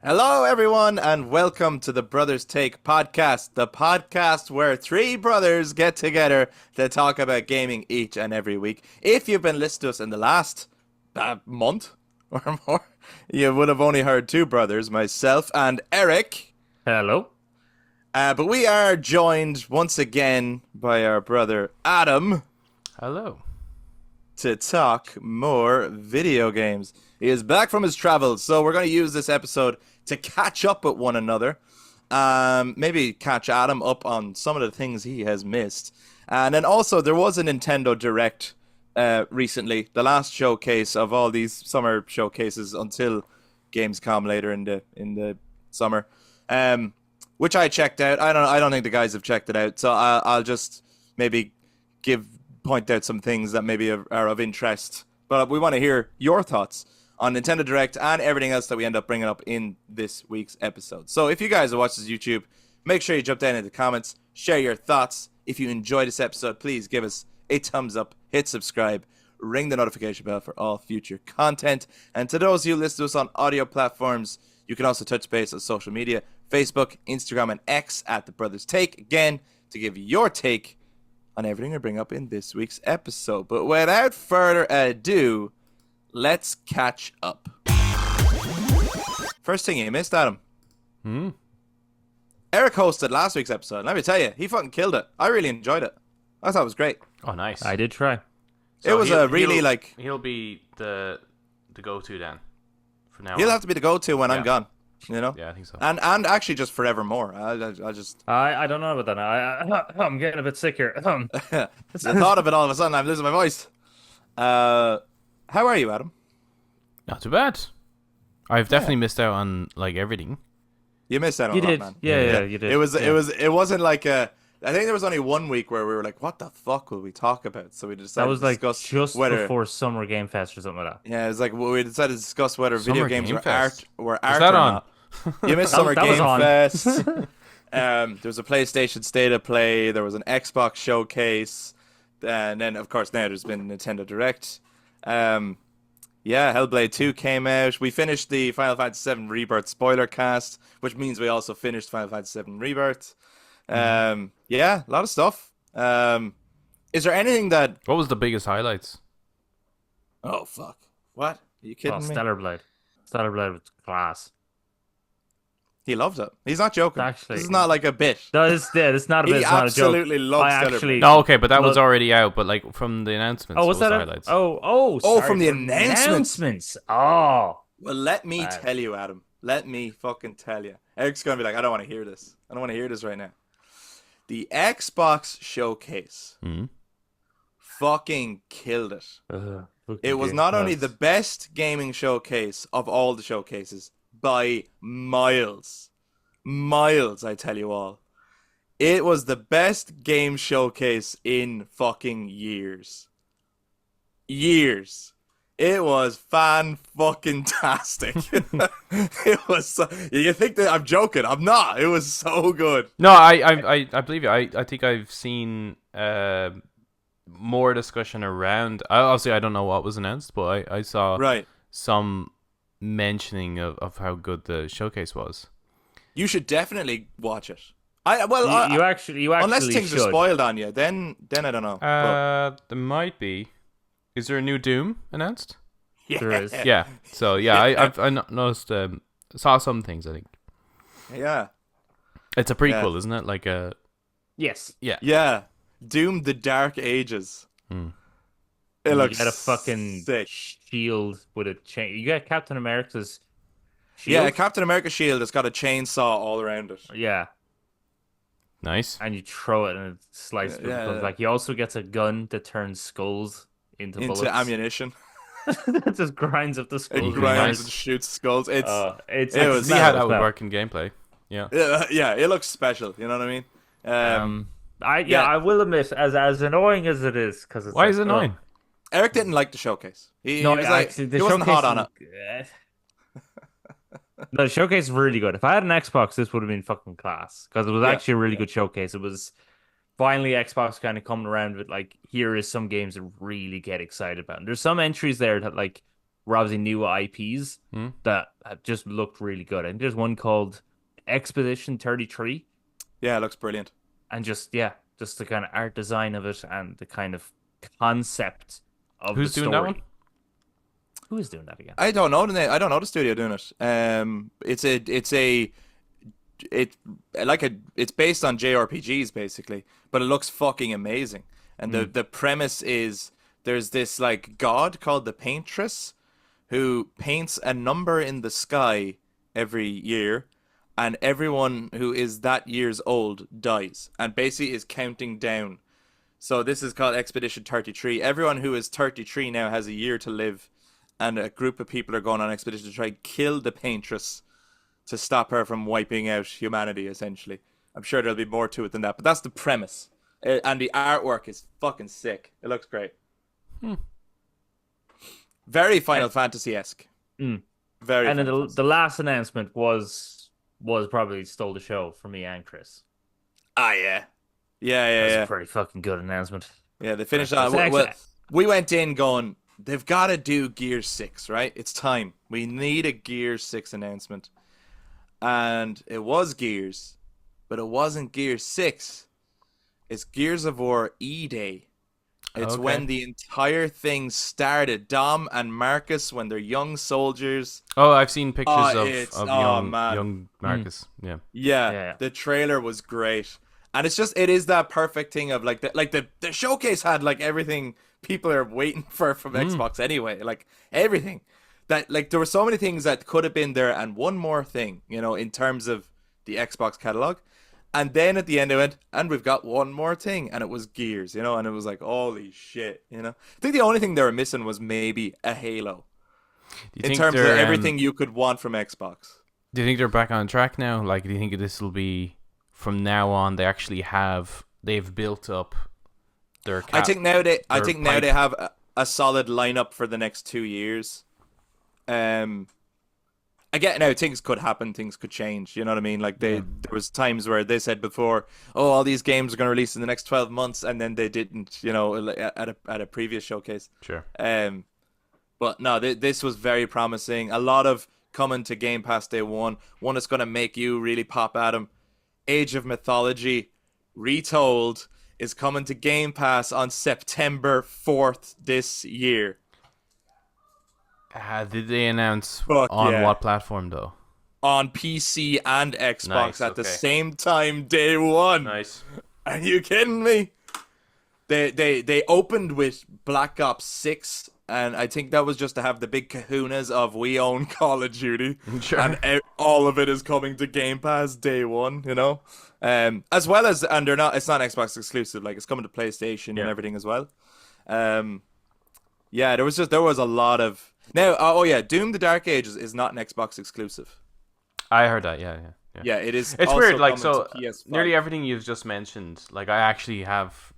Hello, everyone, and welcome to the Brothers Take podcast, the podcast where three brothers get together to talk about gaming each and every week. If you've been listening to us in the last month or more, you would have only heard two brothers, myself and Eric. Hello. But we are joined once again by our brother Adam Hello. to talk more video games. He is back from his travels, so we're going to use this episode to catch up with one another. Maybe catch Adam up on some of the things he has missed. And then also, there was a Nintendo Direct recently, the last showcase of all these summer showcases until Gamescom later in the summer, which I checked out. I don't think the guys have checked it out, so I'll just maybe point out some things that maybe are of interest. But we want to hear your thoughts on Nintendo Direct and everything else that we end up bringing up in this week's episode. So if you guys are watching this YouTube, make sure you jump down in the comments, share your thoughts. If you enjoyed this episode, please give us a thumbs up, hit subscribe, ring the notification bell for all future content. And to those of you who listen to us on audio platforms, you can also touch base on social media, Facebook, Instagram, and X at The Brothers Take, again, to give your take on everything we bring up in this week's episode. But without further ado, let's catch up. First thing you missed, Adam. Eric hosted last week's episode. Let me tell you, he fucking killed it. I really enjoyed it. I thought it was great. Oh, nice. I did try. So it was he'll be the go-to then. For now. He'll have to be the go-to when I'm gone. You know. Yeah, I think so. And actually just forevermore. I just. I don't know about that. I'm getting a bit sick here. The thought of it all of a sudden, I'm losing my voice. How are you, Adam? Not too bad. I've definitely missed out on like everything. You missed out on You a lot, did. man. Yeah, you did. It wasn't like a. I think there was only 1 week where we were like, "What the fuck will we talk about?" So we decided That was to like discuss just whether. before Summer Game Fest or something like that. Yeah, it's like we decided to discuss whether video Summer games Game were Fest. art Is or that on? not. You missed Summer that was Game on. Fest. There was a PlayStation State of Play. There was an Xbox showcase, and then of course now there's been Nintendo Direct. Yeah, Hellblade 2 came out. We finished the Final Fantasy VII Rebirth spoiler cast, which means we also finished Final Fantasy VII Rebirth. Yeah, a lot of stuff. Is there anything that... What was the biggest highlights? Oh, fuck. What? Are you kidding me? Stellar Blade. Stellar Blade was class. He loved it. He's not joking. Actually, this is not like a bit. No, it's not a bit. He It's not a joke. absolutely loves I Stellar actually. Blade. No, okay, but that was already out. But like from the announcements, Oh, what was that the it? highlights? Oh, sorry, from the from announcements. Oh, Well, let me Right. tell you, Adam. Let me fucking tell you. Eric's going to be like, I don't want to hear this. I don't want to hear this right now. The Xbox showcase fucking killed it. It was not only the best gaming showcase of all the showcases by miles. Miles, I tell you all. It was the best game showcase in fucking years. Years. It was fan-fucking-tastic. It was so, you think that I'm joking. I'm not. It was so good. No, I believe you. I think I've seen more discussion around. Obviously, I don't know what was announced, but I saw Right. some mentioning of how good the showcase was. You should definitely watch it. You actually unless things should. are spoiled on you, then I don't know. There might be. Is there a new Doom announced? There is. Yeah. So yeah, I noticed. Saw some things. I think Yeah. it's a prequel, isn't it? Like a Yes. Yeah. Doom: The Dark Ages. It You looks got a fucking sick. shield with a chain. You got Captain America's shield. Yeah, Captain America shield has got a chainsaw all around it. Yeah, nice. and you throw it and it slices. Yeah. Like he also gets a gun that turns skulls into bullets. Ammunition. That just grinds up the It skulls. grinds nice. and shoots skulls. It's It was- See how that would well. work in gameplay. Yeah. yeah, it looks special. You know what I mean? I will admit, as annoying as it is, because Why is it annoying? Eric didn't like the showcase. He No, was like, actually, the he wasn't showcase hot on it. No, the showcase is really good. If I had an Xbox, this would have been fucking class because it was actually a really good showcase. It was finally Xbox kind of coming around with like, here is some games to really get excited about. And there's some entries there that like were obviously new IPs that just looked really good. And there's one called Expedition 33, Yeah, it looks brilliant. and just the kind of art design of it and the kind of concept of Who's the doing that one? story. Who is doing that again? I don't know the name. I don't know the studio doing it. It's based on JRPGs basically, but it looks fucking amazing. And the premise is there's this like god called the Paintress who paints a number in the sky every year, and everyone who is that year's old dies, and basically is counting down. So this is called Expedition 33. Everyone who is 33 now has a year to live, and a group of people are going on expedition to try and kill the Paintress to stop her from wiping out humanity, essentially. I'm sure there'll be more to it than that, but that's the premise. And the artwork is fucking sick. It looks great. Very Final Fantasy-esque. Very. And then Final the Fantasy. last announcement was probably stole the show for me and Chris. Ah, yeah. Yeah, That's yeah. a pretty fucking good announcement. Yeah, they finished It's on. Well, excellent. we went in going, they've got to do Gear 6, right? It's time. We need a Gear 6 announcement. And it was Gears, but it wasn't Gear 6. It's Gears of War E-Day. It's Okay. when the entire thing started. Dom and Marcus, when they're young soldiers. Oh, I've seen pictures it's- of oh, man. young Marcus. Yeah. Yeah, the trailer was great. And it is that perfect thing of like the showcase had like everything people are waiting for from Xbox anyway. Like everything. That like there were so many things that could have been there, and one more thing, in terms of the Xbox catalog. And then at the end, I went, and we've got one more thing, and it was Gears, and it was like, holy shit, I think the only thing they were missing was maybe a Halo, Do you in think terms of they're, everything you could want from Xbox. Do you think they're back on track now? Like, do you think this will be from now on? They've built up their. I think now they pipe. have a solid lineup for the next 2 years. Again, now things could happen, things could change. You know what I mean? Like there was times where they said before, "Oh, all these games are going to release in the next 12 months," and then they didn't. At a previous showcase. Sure. But no, this was very promising. A lot of coming to Game Pass day one. One that's going to make you really pop at them. Age of Mythology Retold is coming to Game Pass on September 4th this year. Did they announce Fuck on yeah. what platform though? On PC and Xbox Nice, at the okay. same time, day one. Nice. Are you kidding me? They opened with Black Ops 6, and I think that was just to have the big kahunas of we own Call of Duty, Sure. and all of it is coming to Game Pass day one. As well as, and it's not Xbox exclusive, like it's coming to PlayStation and everything as well. Yeah, there was a lot of now. Oh yeah, Doom: The Dark Ages is not an Xbox exclusive. I heard that. Yeah. Yeah, it is. It's also weird. Like, coming so to PS5. nearly everything you've just mentioned, like I actually have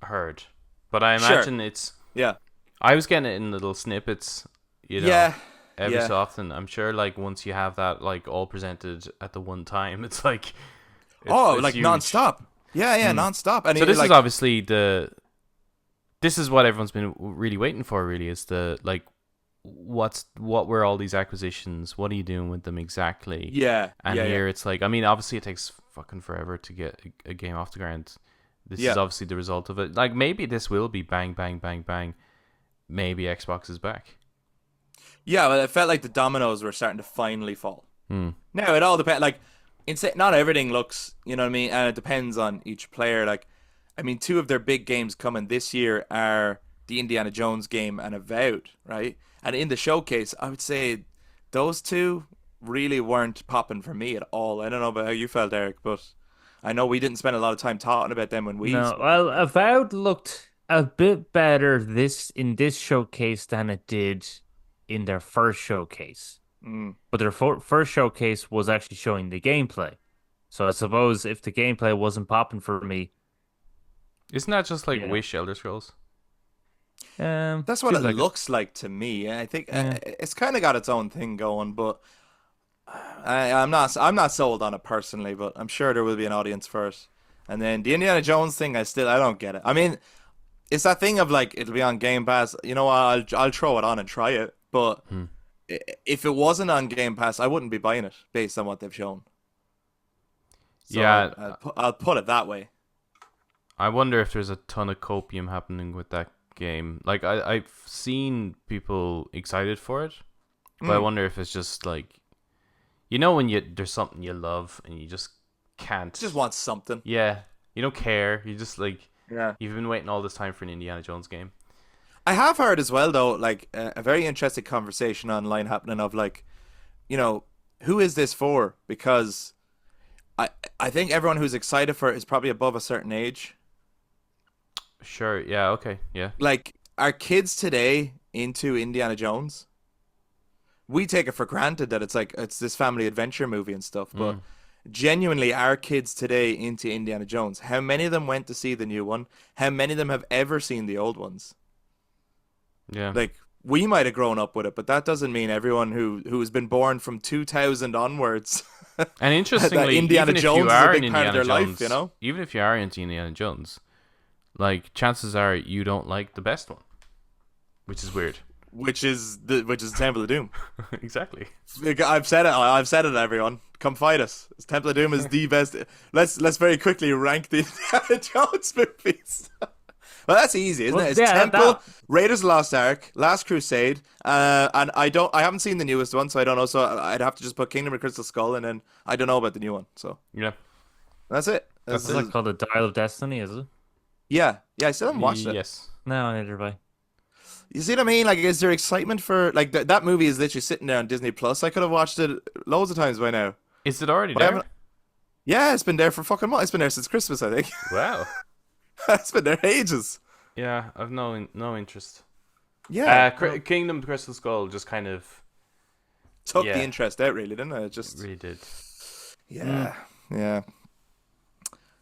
heard, but I Sure. imagine it's. Yeah. I was getting it in little snippets. Yeah. Every so often. I'm sure, like once you have that, like all presented at the one time, it's like. It's like huge. non-stop. Yeah, non-stop. And So this like, is obviously This is what everyone's been really waiting for. Really, is the like, what were all these acquisitions? What are you doing with them exactly? Yeah. And yeah, here it's like, I mean, obviously it takes fucking forever to get a game off the ground. This is obviously the result of it. Like maybe this will be bang, bang, bang, bang. Maybe Xbox is back. Yeah, well, it felt like the dominoes were starting to finally fall. Hmm. Now it all depends. Like, not everything looks, you know what I mean, and it depends on each player. Like, I mean, two of their big games coming this year are the Indiana Jones game and Avowed, right? And in the showcase, I would say those two really weren't popping for me at all. I don't know about how you felt, Eric, but I know we didn't spend a lot of time talking about them when we. No, well, Avowed looked a bit better in this showcase than it did in their first showcase. But their first showcase was actually showing the gameplay. So I suppose if the gameplay wasn't popping for me, Isn't that just like Wish Elder Scrolls? That's what feels it like looks like to me. I think it's kind of got its own thing going, but I'm not sold on it personally. But I'm sure there will be an audience for it. And then the Indiana Jones thing, I don't get it. I mean, it's that thing of like it'll be on Game Pass. You know what? I'll throw it on and try it. But Hmm. if it wasn't on Game Pass, I wouldn't be buying it based on what they've shown. So Yeah, I'll put it that way. I wonder if there's a ton of copium happening with that game. Like I've seen people excited for it, but I wonder if it's just like, when there's something you love and you just can't. Just want something. Yeah, you don't care. You just like, Yeah. you've been waiting all this time for an Indiana Jones game. I have heard as well though, like a very interesting conversation online happening of like, who is this for? Because I think everyone who's excited for it is probably above a certain age. Sure. Yeah. Okay. Yeah. Like, are kids today into Indiana Jones? We take it for granted that it's this family adventure movie and stuff, but genuinely, are kids today into Indiana Jones? How many of them went to see the new one? How many of them have ever seen the old ones? Yeah. Like, we might have grown up with it, but that doesn't mean everyone who's been born from 2000 onwards. And interestingly, Indiana even if Jones you is a are big in part of Indiana their Jones, life, even if you are into Indiana Jones, like chances are you don't like the best one, which is weird. which is Temple of Doom. Exactly. I've said it, everyone. Come fight us. Temple of Doom is the best. Let's very quickly rank the Indiana Jones movies. Well, that's easy, isn't it? It's Temple, Raiders of the Lost Ark, Last Crusade, and I haven't seen the newest one, so I don't know. So I'd have to just put Kingdom of Crystal Skull, and then I don't know about the new one. So Yeah. that's it. Is it called the Dial of Destiny? Is it? Yeah. I still haven't watched it. Yes. No, neither have I. You see what I mean? Like, is there excitement for like that movie is literally sitting there on Disney Plus. I could have watched it loads of times by now. Is it already But I there? haven't- Yeah, it's been there for fucking months. It's been there since Christmas, I think. Wow. It's been there ages. Yeah, I've no interest. Yeah, Kingdom Crystal Skull just kind of took yeah. the interest out, really, didn't it? It just really did. yeah.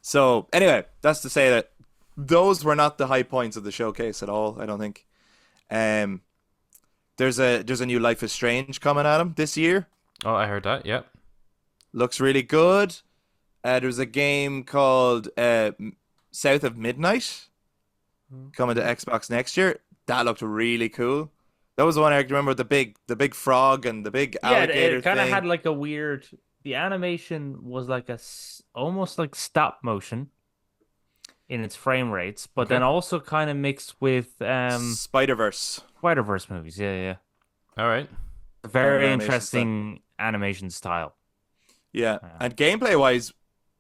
So anyway, that's to say that those were not the high points of the showcase at all. I don't think. There's a new Life is Strange coming at him this year. Oh, I heard that. Yep. Looks really good. There's a game called South of Midnight coming to Xbox next year. That looked really cool. That was the one I remember with the big frog and the big alligator it kind of thing. had like a weird. The animation was like almost like stop motion in its frame rates, but then also kind of mixed with Spider-Verse. Spider-Verse movies. Yeah. All right. Very Animation interesting animation style. Yeah, and gameplay-wise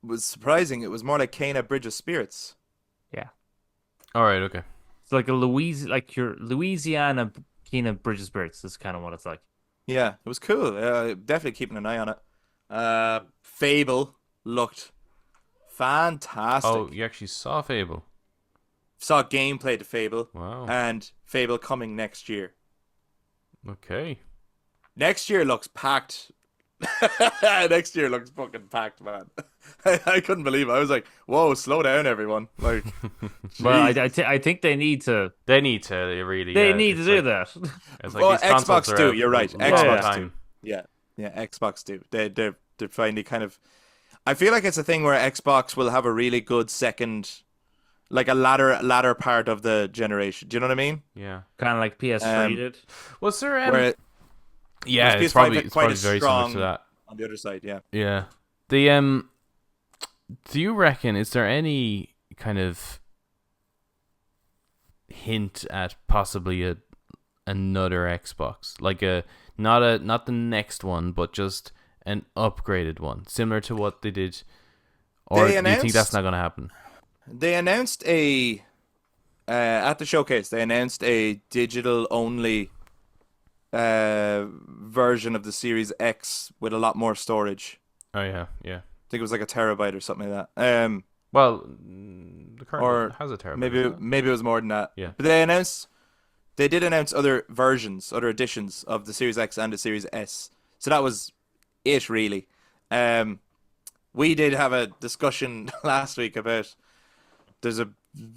was surprising. It was more like Kena Bridge of Spirits. Yeah. All right. Okay. It's like your Louisiana Kena Bridge of Spirits is kind of what it's like. Yeah, it was cool. Definitely keeping an eye on it. Fable looked fantastic. Oh, you actually saw Fable? Saw gameplay to Fable. Wow. And Fable coming next year. Okay. Next year looks packed. Next year looks fucking packed, man. I couldn't believe it. I was like, whoa, slow down, everyone. Like, well, I think they need to. They need to really. They need to do that. It's well, these consoles Xbox are do. out You're right. a long Xbox time. do. Yeah, Xbox do. They're finally kind of. I feel like it's a thing where Xbox will have a really good second, like a latter part of the generation. Do you know what I mean? Yeah. Kind of like PS3 did. Was there? Where Yeah, PS5 it's probably had quite a very similar strong to that. on the other side. Yeah. Yeah. The do you reckon is there any kind of hint at possibly another Xbox, like not the next one, but just an upgraded one, similar to what they did, or do you think that's not going to happen? They announced at the showcase. They announced a digital only version of the Series X with a lot more storage. Oh yeah. I think it was like a terabyte or something like that. Well, the current or has a terabyte. maybe it was more than that. Yeah. But they did announce other versions, other editions of the Series X and the Series S. So that was it, really. We did have a discussion last week about there's a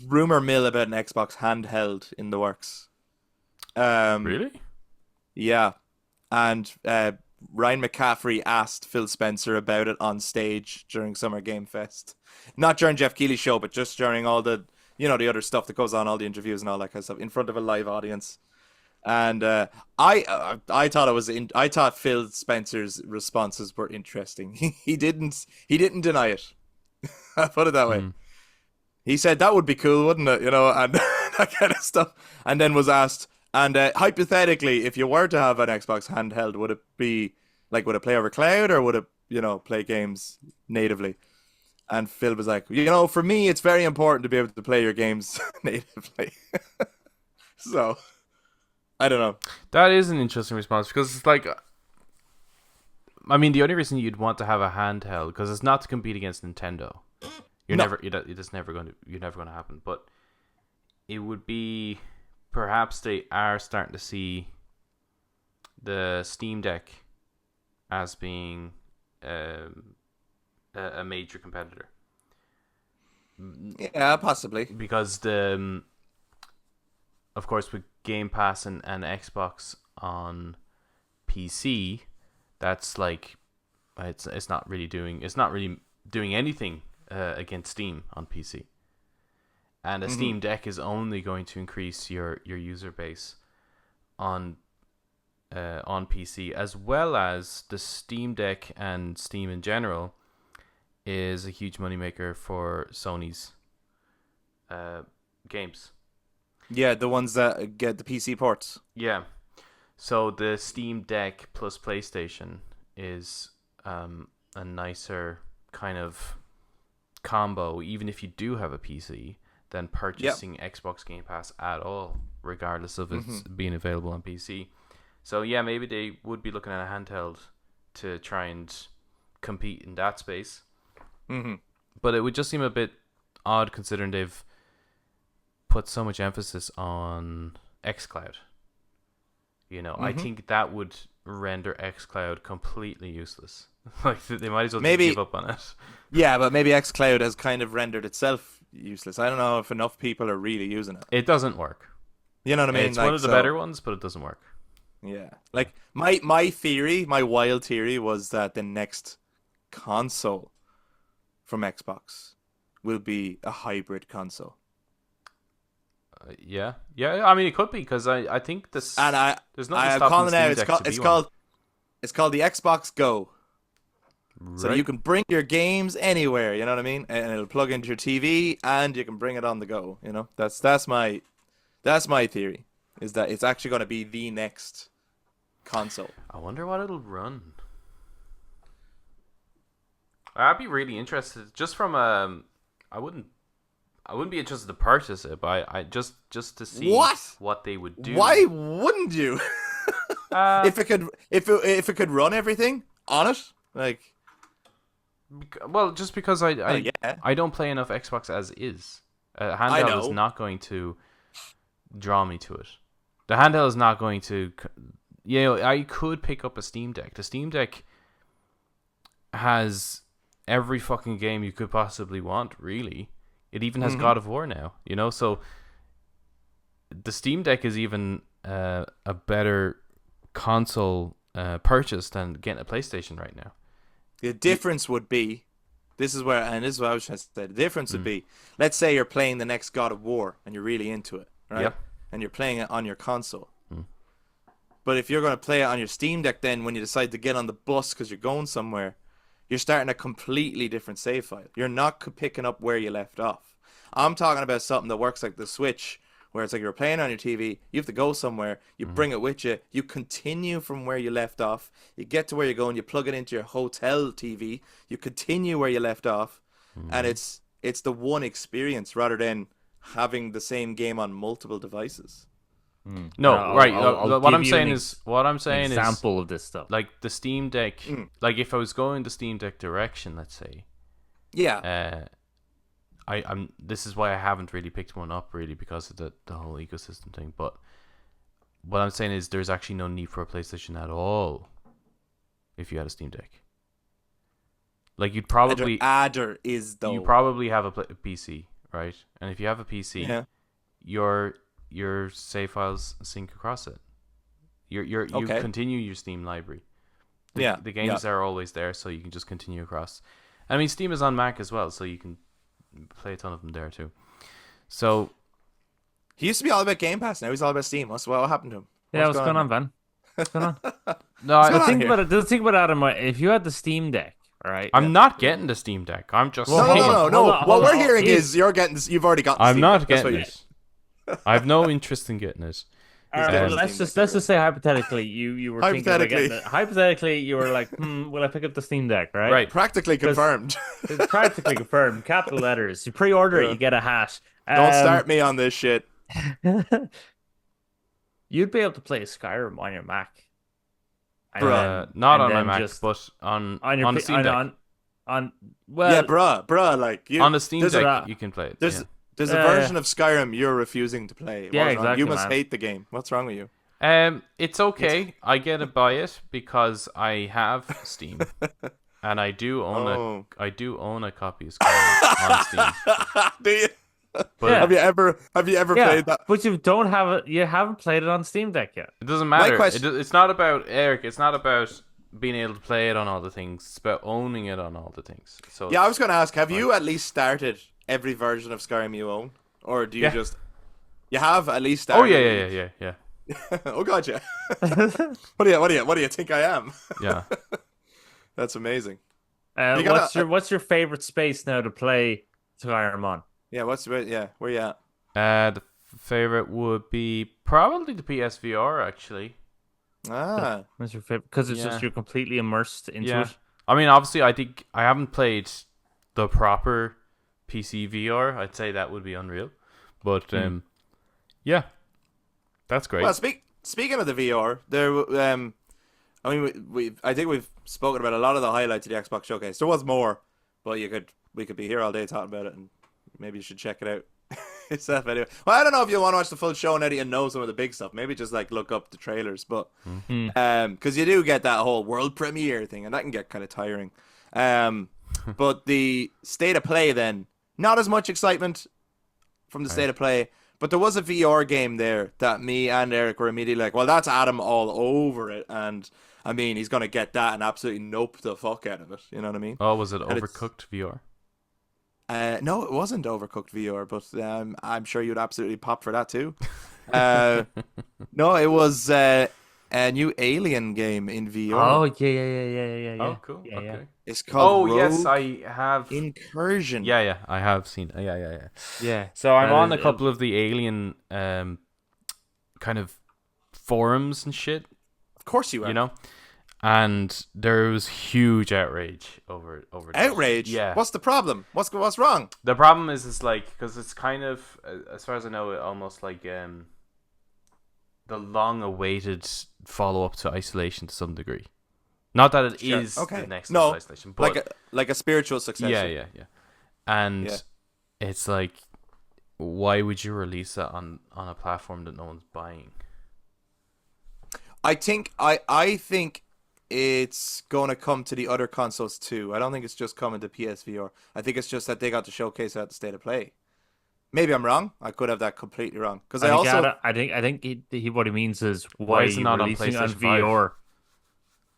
rumor mill about an Xbox handheld in the works. Really? Yeah, and Ryan McCaffrey asked Phil Spencer about it on stage during Summer Game Fest. Not during Jeff Keighley's show, but just during all the, the other stuff that goes on, all the interviews and all that kind of stuff, in front of a live audience. And I thought I thought Phil Spencer's responses were interesting. He didn't deny it. I'll put it that way. Mm. He said that would be cool, wouldn't it? You know, and that kind of stuff. And then was asked, and hypothetically, if you were to have an Xbox handheld, would it be like, would it play over cloud, or would it, you know, play games natively? And Phil was like, you know, for me, it's very important to be able to play your games natively. So, I don't know. That is an interesting response because it's like, I mean, the only reason you'd want to have a handheld because it's not to compete against Nintendo. You're No. never, it's never going to, you're never going to happen. But it would be, perhaps they are starting to see the Steam Deck as being a major competitor Yeah, possibly. because of course, with Game Pass and Xbox on PC, that's like it's not really doing anything against Steam on PC. And a Steam Deck is only going to increase your user base on PC, as well as the Steam Deck and Steam in general is a huge moneymaker for Sony's games. Yeah, the ones that get the PC ports. Yeah. So the Steam Deck plus PlayStation is a nicer kind of combo, even if you do have a PC, than purchasing Xbox Game Pass at all, regardless of it's being available on PC. So yeah, maybe they would be looking at a handheld to try and compete in that space. Mm-hmm. But it would just seem a bit odd considering they've put so much emphasis on xCloud. You know, I think that would render xCloud completely useless. Like they might as well just give up on it. Yeah, but maybe xCloud has kind of rendered itself useless. I don't know if enough people are really using it. It doesn't work. You know what I mean? It's one of the better ones, but it doesn't work. Yeah. Like my theory, my wild theory was that the next console from Xbox will be a hybrid console. Yeah. I mean, it could be because I think this. And there's nothing I'm stopping calling it Steam out. Deck to be one. It's called the Xbox Go. So Right. you can bring your games anywhere, you know what I mean? And it'll plug into your TV and you can bring it on the go, you know? That's my theory, is that it's actually going to be the next console. I wonder what it'll run. I'd be really interested. Just from I wouldn't be interested to purchase it, but I just to see what they would do. Why wouldn't you? If it could run everything on it, like, well, just because I yeah. don't play enough Xbox as is. Handheld is not going to draw me to it. The handheld is not going to. You know, I could pick up a Steam Deck. The Steam Deck has every fucking game you could possibly want, really. It even has God of War now, you know? So the Steam Deck is even a better console purchase than getting a PlayStation right now. The difference would be, this is what I was trying to say. The difference would be, let's say you're playing the next God of War and you're really into it, right? Yep. And you're playing it on your console. But if you're going to play it on your Steam Deck, then when you decide to get on the bus because you're going somewhere, you're starting a completely different save file. You're not picking up where you left off. I'm talking about something that works like the Switch, where it's like you're playing on your TV, you have to go somewhere, you bring it with you, you continue from where you left off, you get to where you're going, you plug it into your hotel TV, you continue where you left off, and it's the one experience rather than having the same game on multiple devices. No, right. I'll What give I'm you saying an is, what I'm saying is, example of this stuff. like the Steam Deck. Like if I was going the Steam Deck direction, let's say, Yeah. I'm. This is why I haven't really picked one up, really, because of the whole ecosystem thing. But what I'm saying is, there's actually no need for a PlayStation at all if you had a Steam Deck. Like you'd probably There is though. you probably have a PC, right? And if you have a PC, your save files sync across it. You continue your Steam library. The games are always there, so you can just continue across. I mean, Steam is on Mac as well, so you can play a ton of them there too. So He used to be all about Game Pass. Now he's all about Steam. What happened to him? Yeah, What's what's going on, here? Van? What's going on? No, What's The going on thing here? about it, the thing about Adam, if you had the Steam Deck, all right? Yeah. I'm not getting the Steam Deck. I'm just Well, No, no, saying. no, no, hold no. on, What hold we're on. hearing is you've already got the I'm Steam Deck. not That's what getting you. it. I have no interest in getting it. All right, getting well, the let's Steam just Deck, let's just say hypothetically, you were thinking about Hypothetically. getting it. Hypothetically, you were like, will I pick up the Steam Deck, right? Right. Practically Because confirmed. it's practically confirmed, capital letters. You pre-order it, Yeah. you get a hat. Don't start me on this shit. You'd be able to play Skyrim on your Mac, and Bruh. then Not on my then Mac, just but on on your the Steam Deck. on Yeah, well, bruh, like On the Steam there's Deck, a you can play it. there's Yeah. there's a version of Skyrim you're refusing to play. Yeah, What's wrong? You exactly, must man. hate the game. What's wrong with you? It's okay. I get to buy it because I have Steam, and I do own Oh. I do own a copy of Skyrim on Steam. Do you? But Yeah. Have you ever yeah, played that? but you don't have it. You haven't played it on Steam Deck yet. it doesn't matter. question- It's not about Eric. It's not about being able to play it on all the things. It's about owning it on all the things. So Yeah, I was going to ask, have you at least started every version of Skyrim you own? Or do you Yeah. just... You have at least Oh started? yeah. Oh, God, yeah. What do you think I am? Yeah. That's amazing. You gotta- What's your favorite space now to play Skyrim on? Yeah, where you at? The favorite would be probably the PSVR actually. Ah, What's your favorite? Because it's Yeah. just you're completely immersed into Yeah. it. I mean, obviously, I think I haven't played the proper PC VR. I'd say that would be Unreal, but yeah, that's great. well, speaking of the VR, I mean, I think we've spoken about a lot of the highlights of the Xbox showcase. There was more, but we could be here all day talking about it, and maybe you should check it out yourself anyway. Well, I don't know if you want to watch the full show and Eddie and know some of the big stuff. Maybe just like look up the trailers, but because you do get that whole world premiere thing, and that can get kind of tiring. But the state of play then, not as much excitement from the state of play. But there was a VR game there that me and Eric were immediately like, well, that's Adam all over it. And, I mean, he's going to get that and absolutely nope the fuck out of it. You know what I mean? Oh, was it And it's- Overcooked VR? No, it wasn't Overcooked VR, but I'm sure you'd absolutely pop for that too. No, it was a new Alien game in VR. Oh yeah. Oh, cool. Yeah, Okay. yeah. It's called Oh yes, Rogue I have. Incursion. Yeah, I have seen. Yeah. Yeah. So I'm That on is- a couple of the Alien kind of forums and shit, Of course you are. you know, and there was huge outrage over this. Outrage? Yeah. What's the problem? What's wrong? The problem is like because it's kind of, as far as I know, it almost like the long-awaited follow-up to Isolation to some degree. Not that it is Sure. Okay. the next No, Isolation, but like a spiritual successor. yeah. And Yeah. it's like, why would you release that on a platform that no one's buying? I think it's gonna come to the other consoles too. I don't think it's just coming to PSVR. I think it's just that they got to showcase it at the state of play. Maybe I'm wrong. I could have that completely wrong. Because I also I think he what he means is Why why is it not on releasing on PlayStation 5? VR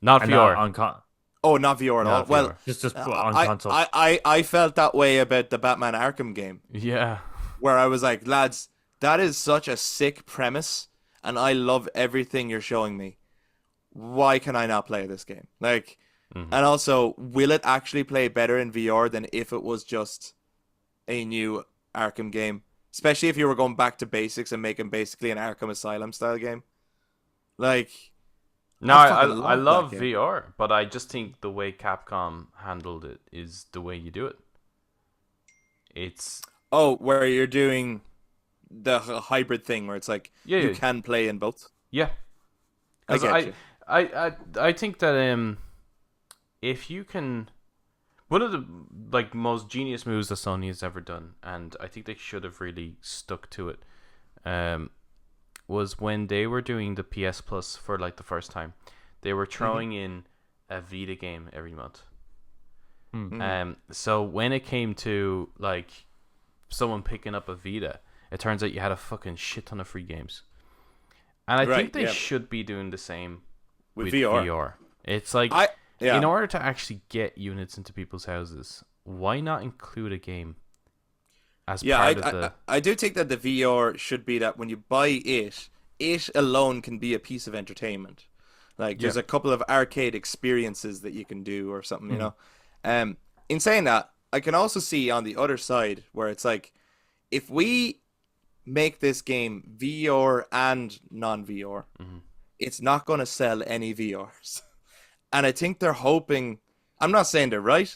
Not and VR. not on not VR at all. Not Well, VR. just on I, console. I felt that way about the Batman Arkham game, Yeah. where I was like, lads, that is such a sick premise, and I love everything you're showing me. Why can I not play this game? Like, and also, will it actually play better in VR than if it was just a new Arkham game? Especially if you were going back to basics and making basically an Arkham Asylum style game. Like, No, I I fucking love love that game. VR, but I just think the way Capcom handled it is the way you do it. It's where you're doing the hybrid thing where it's like Yeah, you yeah. can play in both. yeah. I 'Cause get you. I think that if you can, one of the like most genius moves that Sony has ever done, and I think they should have really stuck to it, was when they were doing the PS Plus for like the first time. They were throwing in a Vita game every month. So when it came to like someone picking up a Vita, it turns out you had a fucking shit ton of free games. And I Right, think they yeah. should be doing the same With with VR. VR. It's like, Yeah. in order to actually get units into people's houses, why not include a game as Yeah, part of the... I do think that the VR should be that when you buy it, it alone can be a piece of entertainment. Like there's a couple of arcade experiences that you can do or something, you know. In saying that, I can also see on the other side where it's like, if we make this game VR and non-VR, it's not going to sell any VRs. And I think they're hoping, I'm not saying they're right,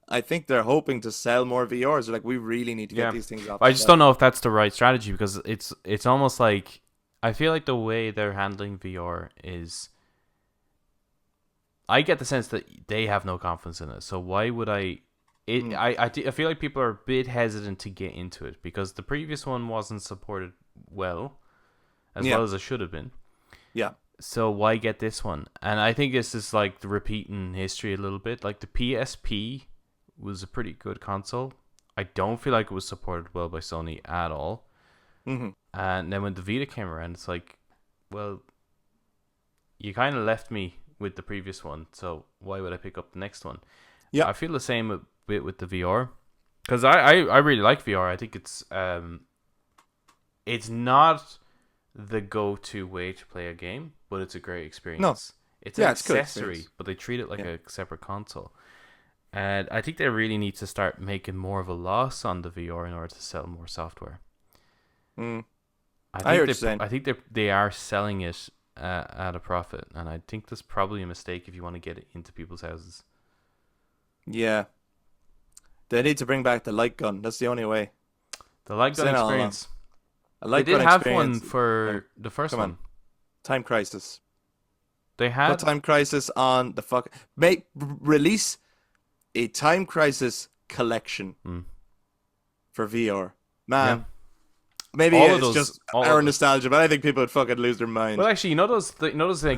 I think they're hoping to sell more VRs. They're like, we really need to get these things off. I just don't know if that's the right strategy, because it's almost like, I feel like the way they're handling VR is, I get the sense that they have no confidence in it. So why would I feel like people are a bit hesitant to get into it because the previous one wasn't supported well as it should have been. Yeah. So why get this one? And I think this is like the repeating history a little bit. Like the PSP was a pretty good console. I don't feel like it was supported well by Sony at all. Mm-hmm. And then when the Vita came around, it's like, well, you kind of left me with the previous one, so why would I pick up the next one? Yeah, I feel the same a bit with the VR, because I really like VR. I think it's not the go-to way to play a game, but it's a great experience. No. It's an accessory, but they treat it like a separate console. And I think they really need to start making more of a loss on the VR in order to sell more software. I think they are selling it at a profit, and I think that's probably a mistake if you want to get it into people's houses. Yeah. They need to bring back the light gun. That's the only way. The light gun experience. They did have one for the first one. Time Crisis. They had Put Time Crisis on the release a Time Crisis collection for VR. Man. Yeah. Maybe it's just our nostalgia, but I think people would fucking lose their mind. Well, actually, you know those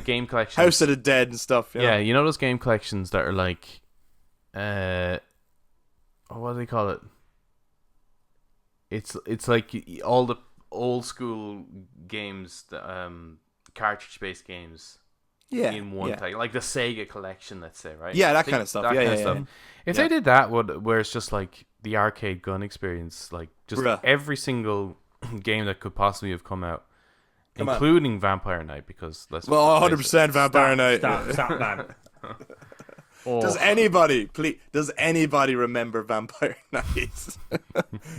game collections, House of the Dead and stuff. Yeah, you know those game collections that are like, what do they call it? It's like all the old school games, cartridge based games. Yeah, in one tag, like the Sega collection, let's say, right? Yeah, that kind of stuff. If they did that, where it's just like the arcade gun experience, like just every single game that could possibly have come out, including Vampire Knight, because 100% Vampire Knight. Stop that. Does anybody remember Vampire Knight?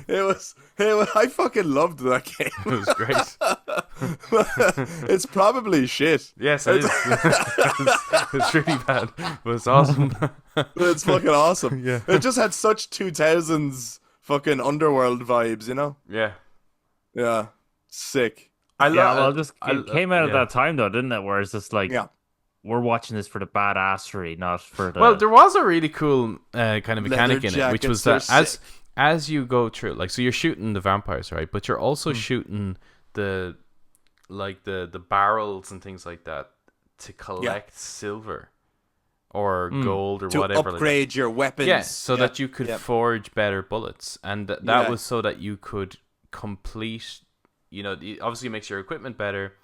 It was I fucking loved that game. It was great. It's probably shit. Yes, it is. It's really bad, but it's awesome. It's fucking awesome. Yeah. It just had such 2000s fucking underworld vibes, you know? Yeah. Yeah. Sick. It came out at that time though, didn't it? Where it's just like, we're watching this for the badassery, not for the... Well, there was a really cool kind of mechanic in it, which was that as you go through, like, so you're shooting the vampires, right? But you're also shooting the barrels and things like that to collect silver or gold or whatever. To upgrade your weapons. Yes, so that you could forge better bullets. And that was so that you could complete, obviously it makes your equipment better,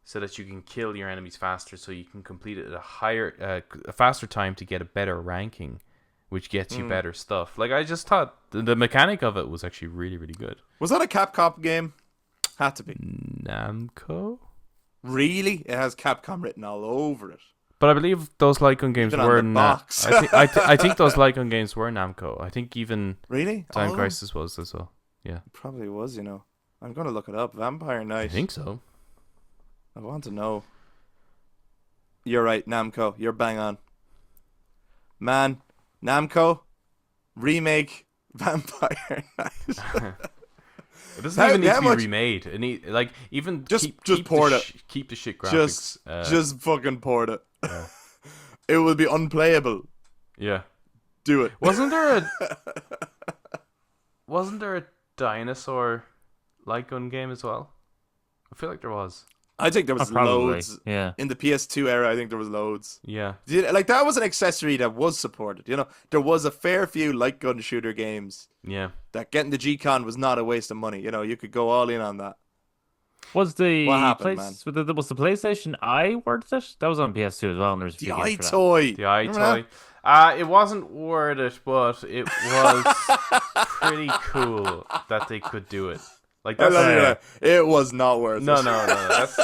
so that you can kill your enemies faster, so you can complete it at a faster time to get a better ranking, which gets you better stuff. Like, I just thought the mechanic of it was actually really, really good. Was that a Capcom game? Had to be. Namco? Really? It has Capcom written all over it. But I believe those light gun games were box. I think those light gun games were Namco. I think even really Time Crisis was as well. Yeah, it probably was. I'm gonna look it up. Vampire Knight. I think so. I want to know. You're right, Namco. You're bang on. Man, Namco, remake Vampire Knight. It doesn't even need to be remade. It even keep port it. Keep the shit graphics. Just fucking port it. Yeah. It will be unplayable. Yeah. Do it. Wasn't there a dinosaur light gun game as well? I feel like there was. I think there was loads. Yeah. In the PS2 era, I think there was loads. Yeah. Like, that was an accessory that was supported. There was a fair few light gun shooter games. Yeah. That getting the G-Con was not a waste of money. You could go all in on that. Was the what happened, man? Was the PlayStation Eye worth it? That was on PS2 as well, and there was the iToy. The iToy. It wasn't worth it, but it was pretty cool that they could do it. Like I that's love Yeah. it was not worth no, it. no, no. That's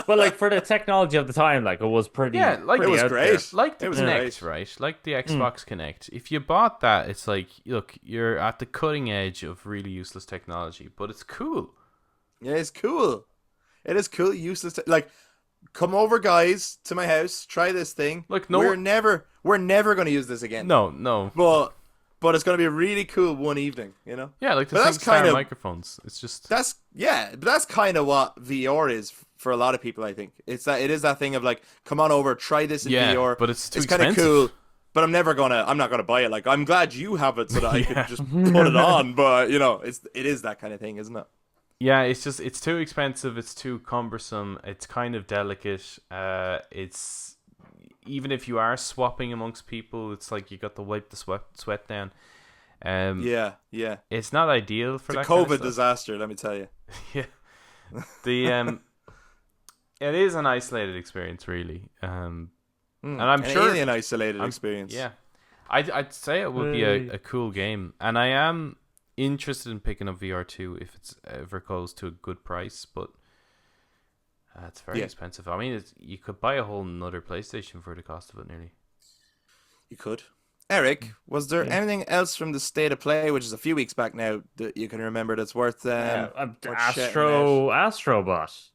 But like for the technology of the time, like it was yeah, like It pretty was out there. great. like the It was Kinect, great. right? Like the Mm. Xbox Kinect. If you bought that, it's like, look, you're at the cutting edge of really useless technology, but it's cool. Yeah, it's cool. It is cool, useless. Like, come over, guys, to my house. Try this thing. Look, We're never gonna use this again. no. But it's gonna be really cool one evening, you know. Yeah, like the But that's SingStar kind of microphones. It's just but that's kind of what VR is for a lot of people. I think it is that thing of like, come on over, try this in yeah, VR. but it's too It's kind of expensive. cool. But I'm not gonna buy it. Like, I'm glad you have it so that I could Yeah. just put it on. But it is that kind of thing, isn't it? Yeah, it's too expensive. It's too cumbersome. It's kind of delicate. It's even if you are swapping amongst people, it's like you got to wipe the sweat down. Yeah. It's not ideal for It's a that kind of COVID stuff. disaster, let me tell you. Yeah, the it is an isolated experience, really. And I'm An sure alien isolated I'm- experience. Yeah, I'd say it would be a cool game, and I am interested in picking up VR2 if it's ever goes to a good price, but it's very Yeah. expensive. I mean, you could buy a whole another PlayStation for the cost of it, nearly. You could. Eric, was there Yeah. anything else from the State of Play, which is a few weeks back now, that you can remember that's worth worth Astrobot.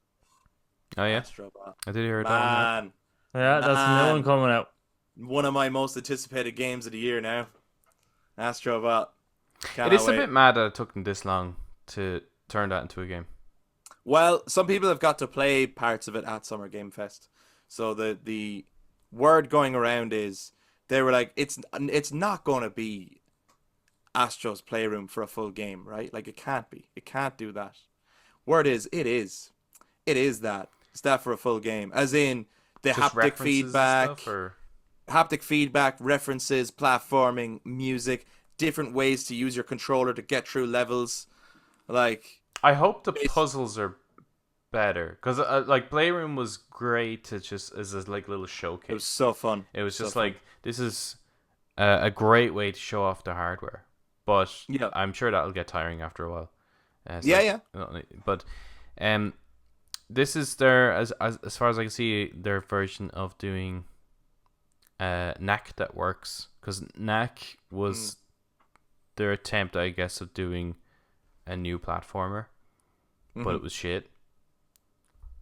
Oh yeah, Astrobot. I did hear that one. Yeah. Man, Yeah, that's a new one Man. coming out. one of my most anticipated games of the year now. Astrobot. It Cannot is a wait. bit mad that it took them this long to turn that into a game. Well, some people have got to play parts of it at Summer Game Fest. So the word going around is they were like, it's not going to be Astro's Playroom for a full game, right? Like, it can't be. It can't do that. Word is, it is. It is that. It's that for a full game. As in the Just haptic references and feedback, stuff, or references, platforming, music, different ways to use your controller to get through levels. Like, I hope the puzzles are better, because like Playroom was great to just as a like little showcase. it was so fun. It was So just fun. like, this is a great way to show off the hardware, but Yeah. I'm sure that'll get tiring after a while. Yeah. But this is their as far as I can see, their version of doing knack that works, because knack was their attempt, I guess, of doing a new platformer, but it was shit.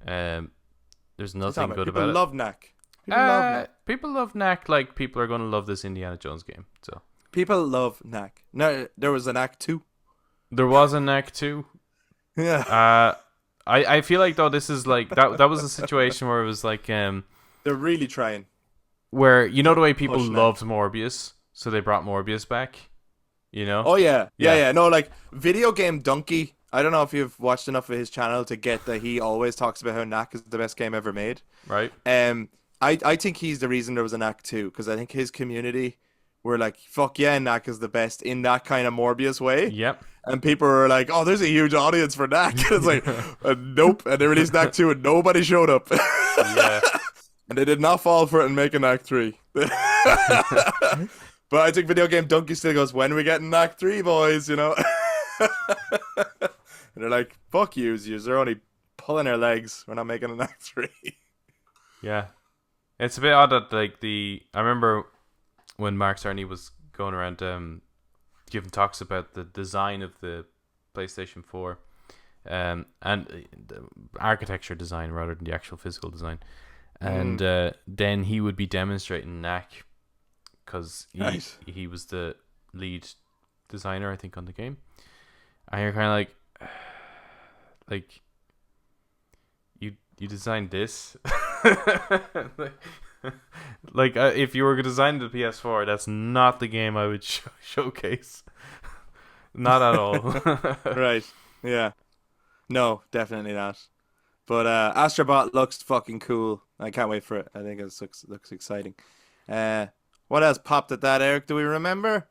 There's nothing good People about it. love Knack. People love Knack. People love Knack like people are going to love this Indiana Jones game. So People love Knack. No, there was an Act 2. there was a Knack too. Yeah. I feel like though this is like that was a situation where it was like They're really trying. where, you know, the way people Push Knack. loved Morbius, so they brought Morbius back. You know? Oh, yeah. Yeah. Yeah. No, like, Video Game Donkey. I don't know if you've watched enough of his channel to get that he always talks about how Knack is the best game ever made. Right? I think he's the reason there was an Act 2, because I think his community were like, fuck yeah, Knack is the best in that kind of Morbius way. Yep. And people were like, oh, there's a huge audience for Knack. It's like, nope. And they released Knack 2 and nobody showed up. Yeah. And they did not fall for it and make an Act 3. But I think Video Game Donkey still goes, when are we getting Act 3, boys? You know? And they're like, fuck yous. They're only pulling our legs. We're not making an Act 3. Yeah. It's a bit odd that like I remember when Mark Cerny was going around giving talks about the design of the PlayStation 4, and the architecture design rather than the actual physical design, and then he would be demonstrating Knack, because Nice. he was the lead designer, I think, on the game, and you're kind of like you designed this. Like if you were designing the PS4, that's not the game I would showcase. Not at all. Right. Yeah. No, definitely not. But Astrobot looks fucking cool. I can't wait for it. I think it looks exciting. What else popped at that, Eric? Do we remember?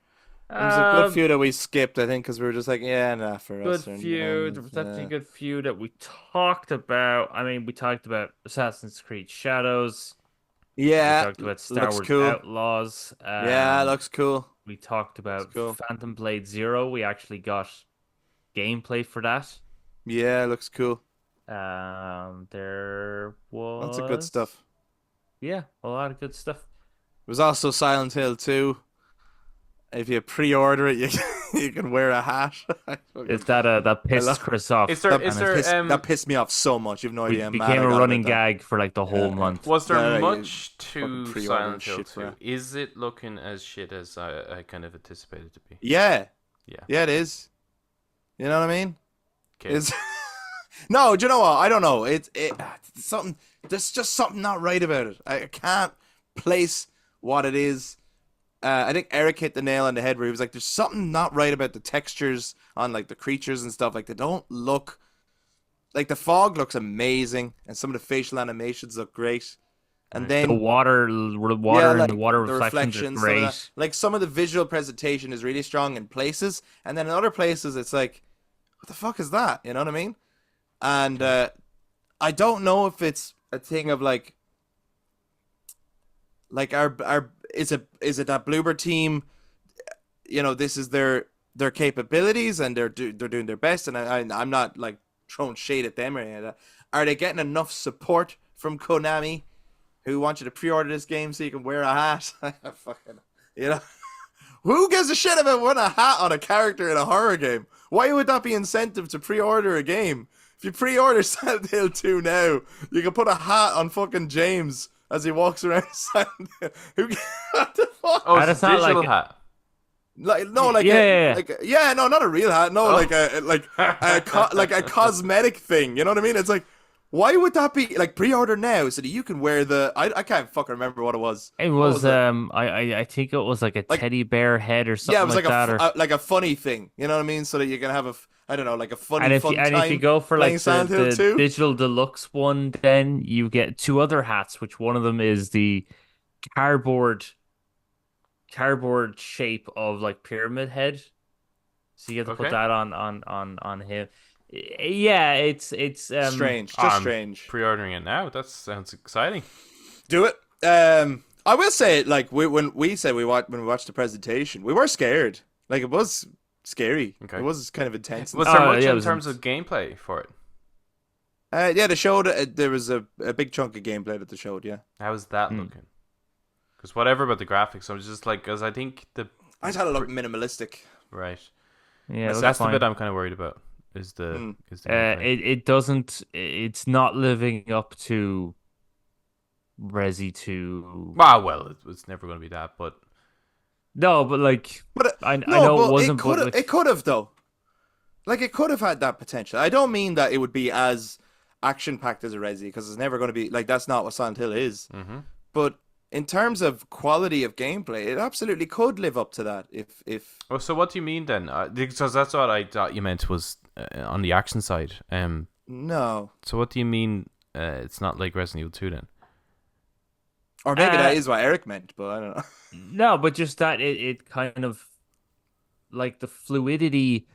There was a good few that we skipped, I think, because we were just like, yeah, nah, for Good us. or few. no, There was definitely a good few that we talked about. I mean, we talked about Assassin's Creed Shadows. Yeah, We talked about Star looks Wars cool. Outlaws. Yeah, looks cool. We talked about cool. Phantom Blade Zero. We actually got gameplay for that. Yeah, it looks cool. There Lots of good was, stuff. yeah, a lot of good stuff. There's also Silent Hill 2. If you pre-order it, you you can wear a hat. Is that that I pissed love Chris off, that. is and it's there That pissed me off so much. You've no we idea how mad became I a got about running that. gag for like the whole Yeah. month. was there All right, you much fucking to pre-ordering Silent Hill shit for 2? that. Is it looking as shit as I kind of anticipated it to be? Yeah, Yeah. yeah, it is. You know what I mean? Okay. It's no. Do you know what? I don't know. It's something. There's just something not right about it. I can't place what it is. I think Eric hit the nail on the head where he was like, "There's something not right about the textures on like the creatures and stuff. Like they don't look like the fog looks amazing, and some of the facial animations look great. And Right. The then yeah, water and the like water the reflections are reflections, some of that. great. Like some of the visual presentation is really strong in places, and then in other places it's like, what the fuck is that? You know what I mean? And Okay. I don't know if it's a thing of like our is it that Bloober team? You know, this is their capabilities, and they're doing their best. And I'm not like throwing shade at them or anything like that. Are they getting enough support from Konami, who want you to pre-order this game so you can wear a hat? Fucking, you know, who gives a shit about wearing a hat on a character in a horror game? Why would that be incentive to pre-order a game? If you pre-order Silent Hill 2 now, you can put a hat on fucking James as he walks around Silent Hill. Who? What the fuck? Oh, And it's it's a not digital like hat. Like no, yeah. yeah, no, not a real hat. No, Oh. like a cosmetic thing. You know what I mean? It's like, why would that be like pre-order now so that you can wear the? I can't fucking remember what it was. It What was was it? I think it was like a Like teddy bear head or yeah, it something was like that, or like a funny thing. You know what I mean? So that you can have I don't know, like a funny and if you fun time go for playing like Silent Hill the 2. digital deluxe one, then you get two other hats, which one of them is the cardboard shape of like pyramid head. So you have to put Okay. that on him. Yeah, it's Strange, just I'm strange. pre-ordering it now. That sounds exciting. Do it. I will say, like when we said when we watched the presentation, we were scared. Like it was scary. It Okay. was kind of intense and Was there stuff. much yeah, it in was terms of gameplay for it? Yeah, they showed there was a big chunk of gameplay that they showed. Yeah, How's that Hmm. looking? Because whatever about the graphics, I was just like, because I think I just had it look minimalistic. right. yeah, it That's looks the fine. bit I'm kind of worried about. Is the Hmm. gameplay. It doesn't. It's not living up to Resi 2. Ah, well, it's never going to be that, but No, but like But I no, know it but wasn't, but like it could have though. Like it could have had that potential. I don't mean that it would be as action packed as a Resi because it's never going to be like that's not what Silent Hill is. mm-hmm. But in terms of quality of gameplay, it absolutely could live up to that. If Well, so what do you mean then? Because that's what I thought you meant was on the action side. no, So what do you mean? It's not like Resident Evil 2 then. or maybe that Uh, is what Eric meant, but I don't know. no, but just that it kind of like the fluidity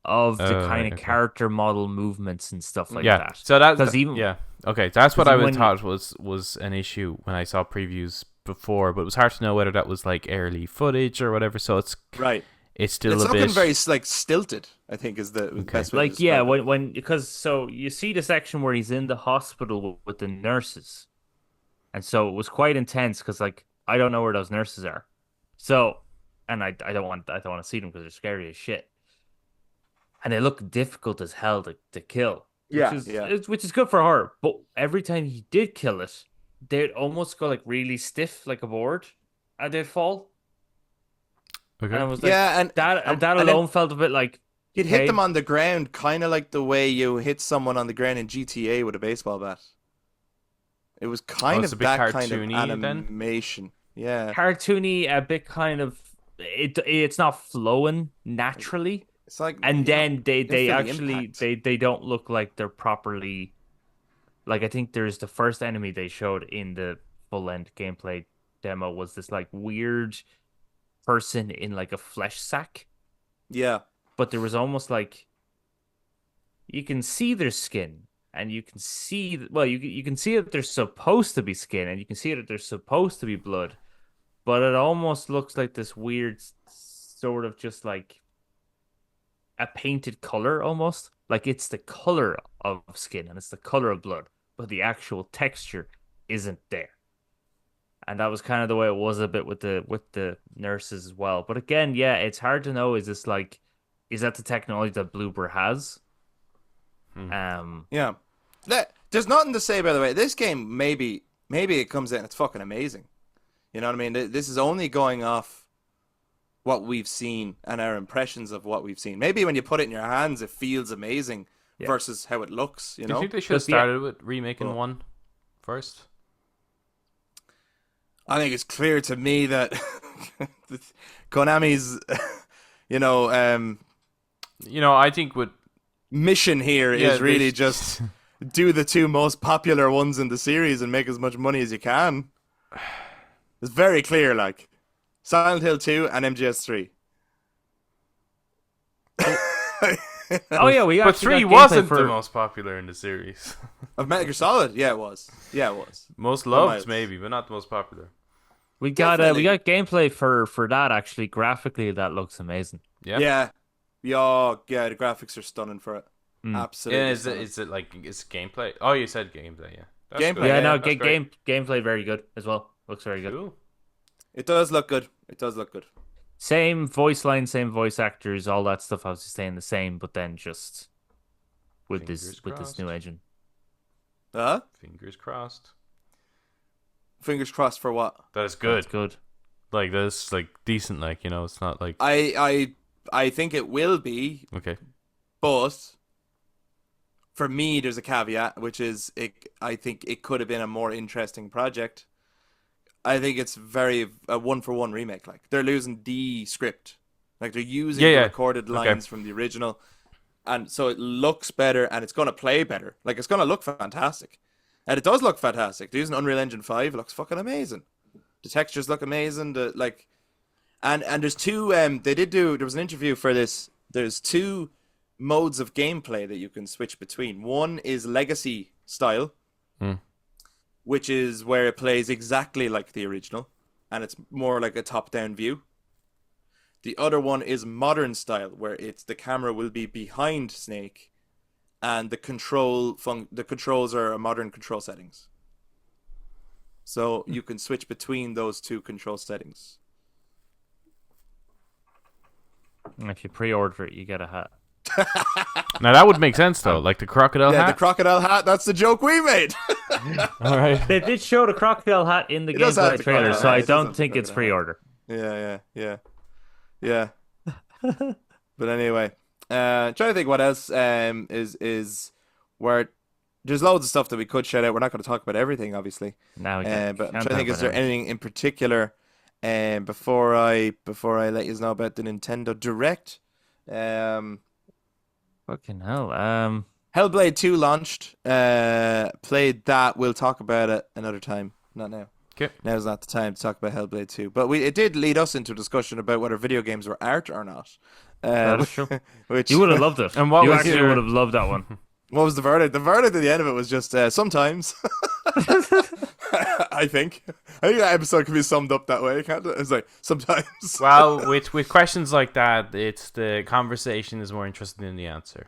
of the kind Right, of okay. character model movements and stuff like Yeah. that. So Because even yeah. Okay, that's what 'cause I even would when thought was an issue when I saw previews before, but it was hard to know whether that was like early footage or whatever. So Right, it's still it's a looking bit very like stilted. I think is the best way to like yeah, describe it. when because so you see the section where he's in the hospital with the nurses, and so it was quite intense because like I don't know where those nurses are, so and I don't want to see them because they're scary as shit. And they look difficult as hell to kill, which Yeah, is yeah. which is good for her. But every time he did kill it, they'd almost go like really stiff, like a board, and they'd fall. And I okay. was like, Yeah, that and then alone felt a bit like, you'd hit okay, them on the ground, kind of like the way you hit someone on the ground in GTA with a baseball bat. It was kind it's a of bit that kind of cartoony then? animation. Yeah, cartoony, a bit kind of it's not flowing naturally. it's like And then they Infinity actually Impact. they don't look like they're properly like I think there's the first enemy they showed in the full length gameplay demo was this like weird person in like a flesh sack, Yeah, but there was almost like you can see their skin and you can see well you can see that they're supposed to be skin and you can see that they're supposed to be blood, but it almost looks like this weird sort of just like a painted color almost. Like it's the color of skin and it's the color of blood, but the actual texture isn't there. And that was kind of the way it was a bit with the nurses as well. But again, yeah, it's hard to know. Is that the technology that Bloober has? Yeah. There's nothing to say, by the way. This game, maybe it comes in, it's fucking amazing. You know what I mean? This is only going off what we've seen and our impressions of what we've seen. Maybe when you put it in your hands, it feels amazing versus how it looks, you Do you know? think they should have started with remaking one first? I think it's clear to me that Konami's, I think with mission here is really just do the two most popular ones in the series and make as much money as you can. It's very clear, like Silent Hill 2 and MGS 3. Oh yeah, but 3 wasn't the most popular in the series. Of Metal Gear Solid, yeah, it was. Most loved, maybe, but not the most popular. We got gameplay for that actually. Graphically, that looks amazing. Yeah. The graphics are stunning for it. Absolutely. Yeah, is it like it's gameplay? Oh, you said gameplay, yeah. That's gameplay, good. Yeah, no, gameplay very good as well. Looks very good. Cool. It does look good. Same voice line, same voice actors, all that stuff. I was just saying the same, but then just with this new engine. Fingers crossed. Fingers crossed for what? That is good. That's good. Like that's like decent. Like it's not like I think it will be. Okay. But for me, there's a caveat, which is I think it could have been a more interesting project. I think it's very a 1-for-1 remake. Like they're losing the script, like they're using the recorded lines from the original, and so it looks better and it's gonna play better. Like it's gonna look fantastic, and it does look fantastic. They're using Unreal Engine 5. It looks fucking amazing. The textures look amazing. And there's two. There was an interview for this. There's two modes of gameplay that you can switch between. One is Legacy style. Which is where it plays exactly like the original, and it's more like a top-down view. The other one is modern style, where the camera will be behind Snake, and the controls are modern control settings. So you can switch between those two control settings. And if you pre-order it, you get a hat. Now that would make sense though, like the crocodile hat. Yeah, the crocodile hat. That's the joke we made. All right. They did show the crocodile hat in the gameplay trailer, so I don't think it's pre-order. Yeah. But anyway, trying to think what else is where there's loads of stuff that we could shout out. We're not going to talk about everything, obviously. No, but I'm trying to think, is there anything in particular before I let you know about the Nintendo Direct? Fucking hell. Hellblade 2 launched. Played that. We'll talk about it another time. Not now. Okay. Now's not the time to talk about Hellblade 2. But it did lead us into a discussion about whether video games were art or not. That's true. Which you would have loved it. And you actually would have loved that one. What was the verdict? The verdict at the end of it was just sometimes. I think that episode can be summed up that way, can't it? It's like sometimes. Well, with questions like that, it's the conversation is more interesting than the answer.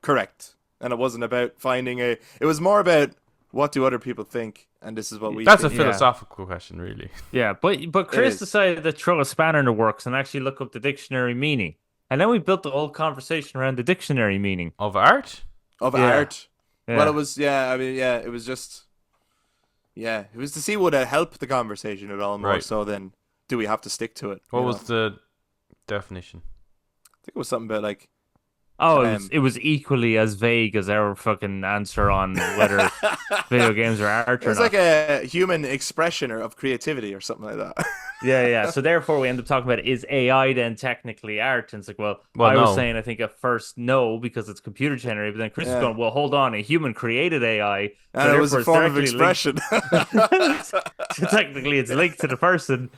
Correct. And it wasn't about finding it was more about what do other people think, and this is what we That's think. a philosophical question, really. Yeah, but Chris decided to throw a spanner in the works and actually look up the dictionary meaning. And then we built the whole conversation around the dictionary meaning. Of art? Of art. Yeah. Well, it was, it was just, it was to see would it help the conversation at all more so than do we have to stick to it. What was the definition? I think it was something about like, it was equally as vague as our fucking answer on whether video games are art or not. It was like a human expression of creativity or something like that. Yeah. So therefore, we end up talking about, is AI then technically art? And it's like, well I was saying, I think at first no, because it's computer generated. But then Chris is going, well, hold on, a human created AI, and it was a form of expression. So technically, it's linked to the person.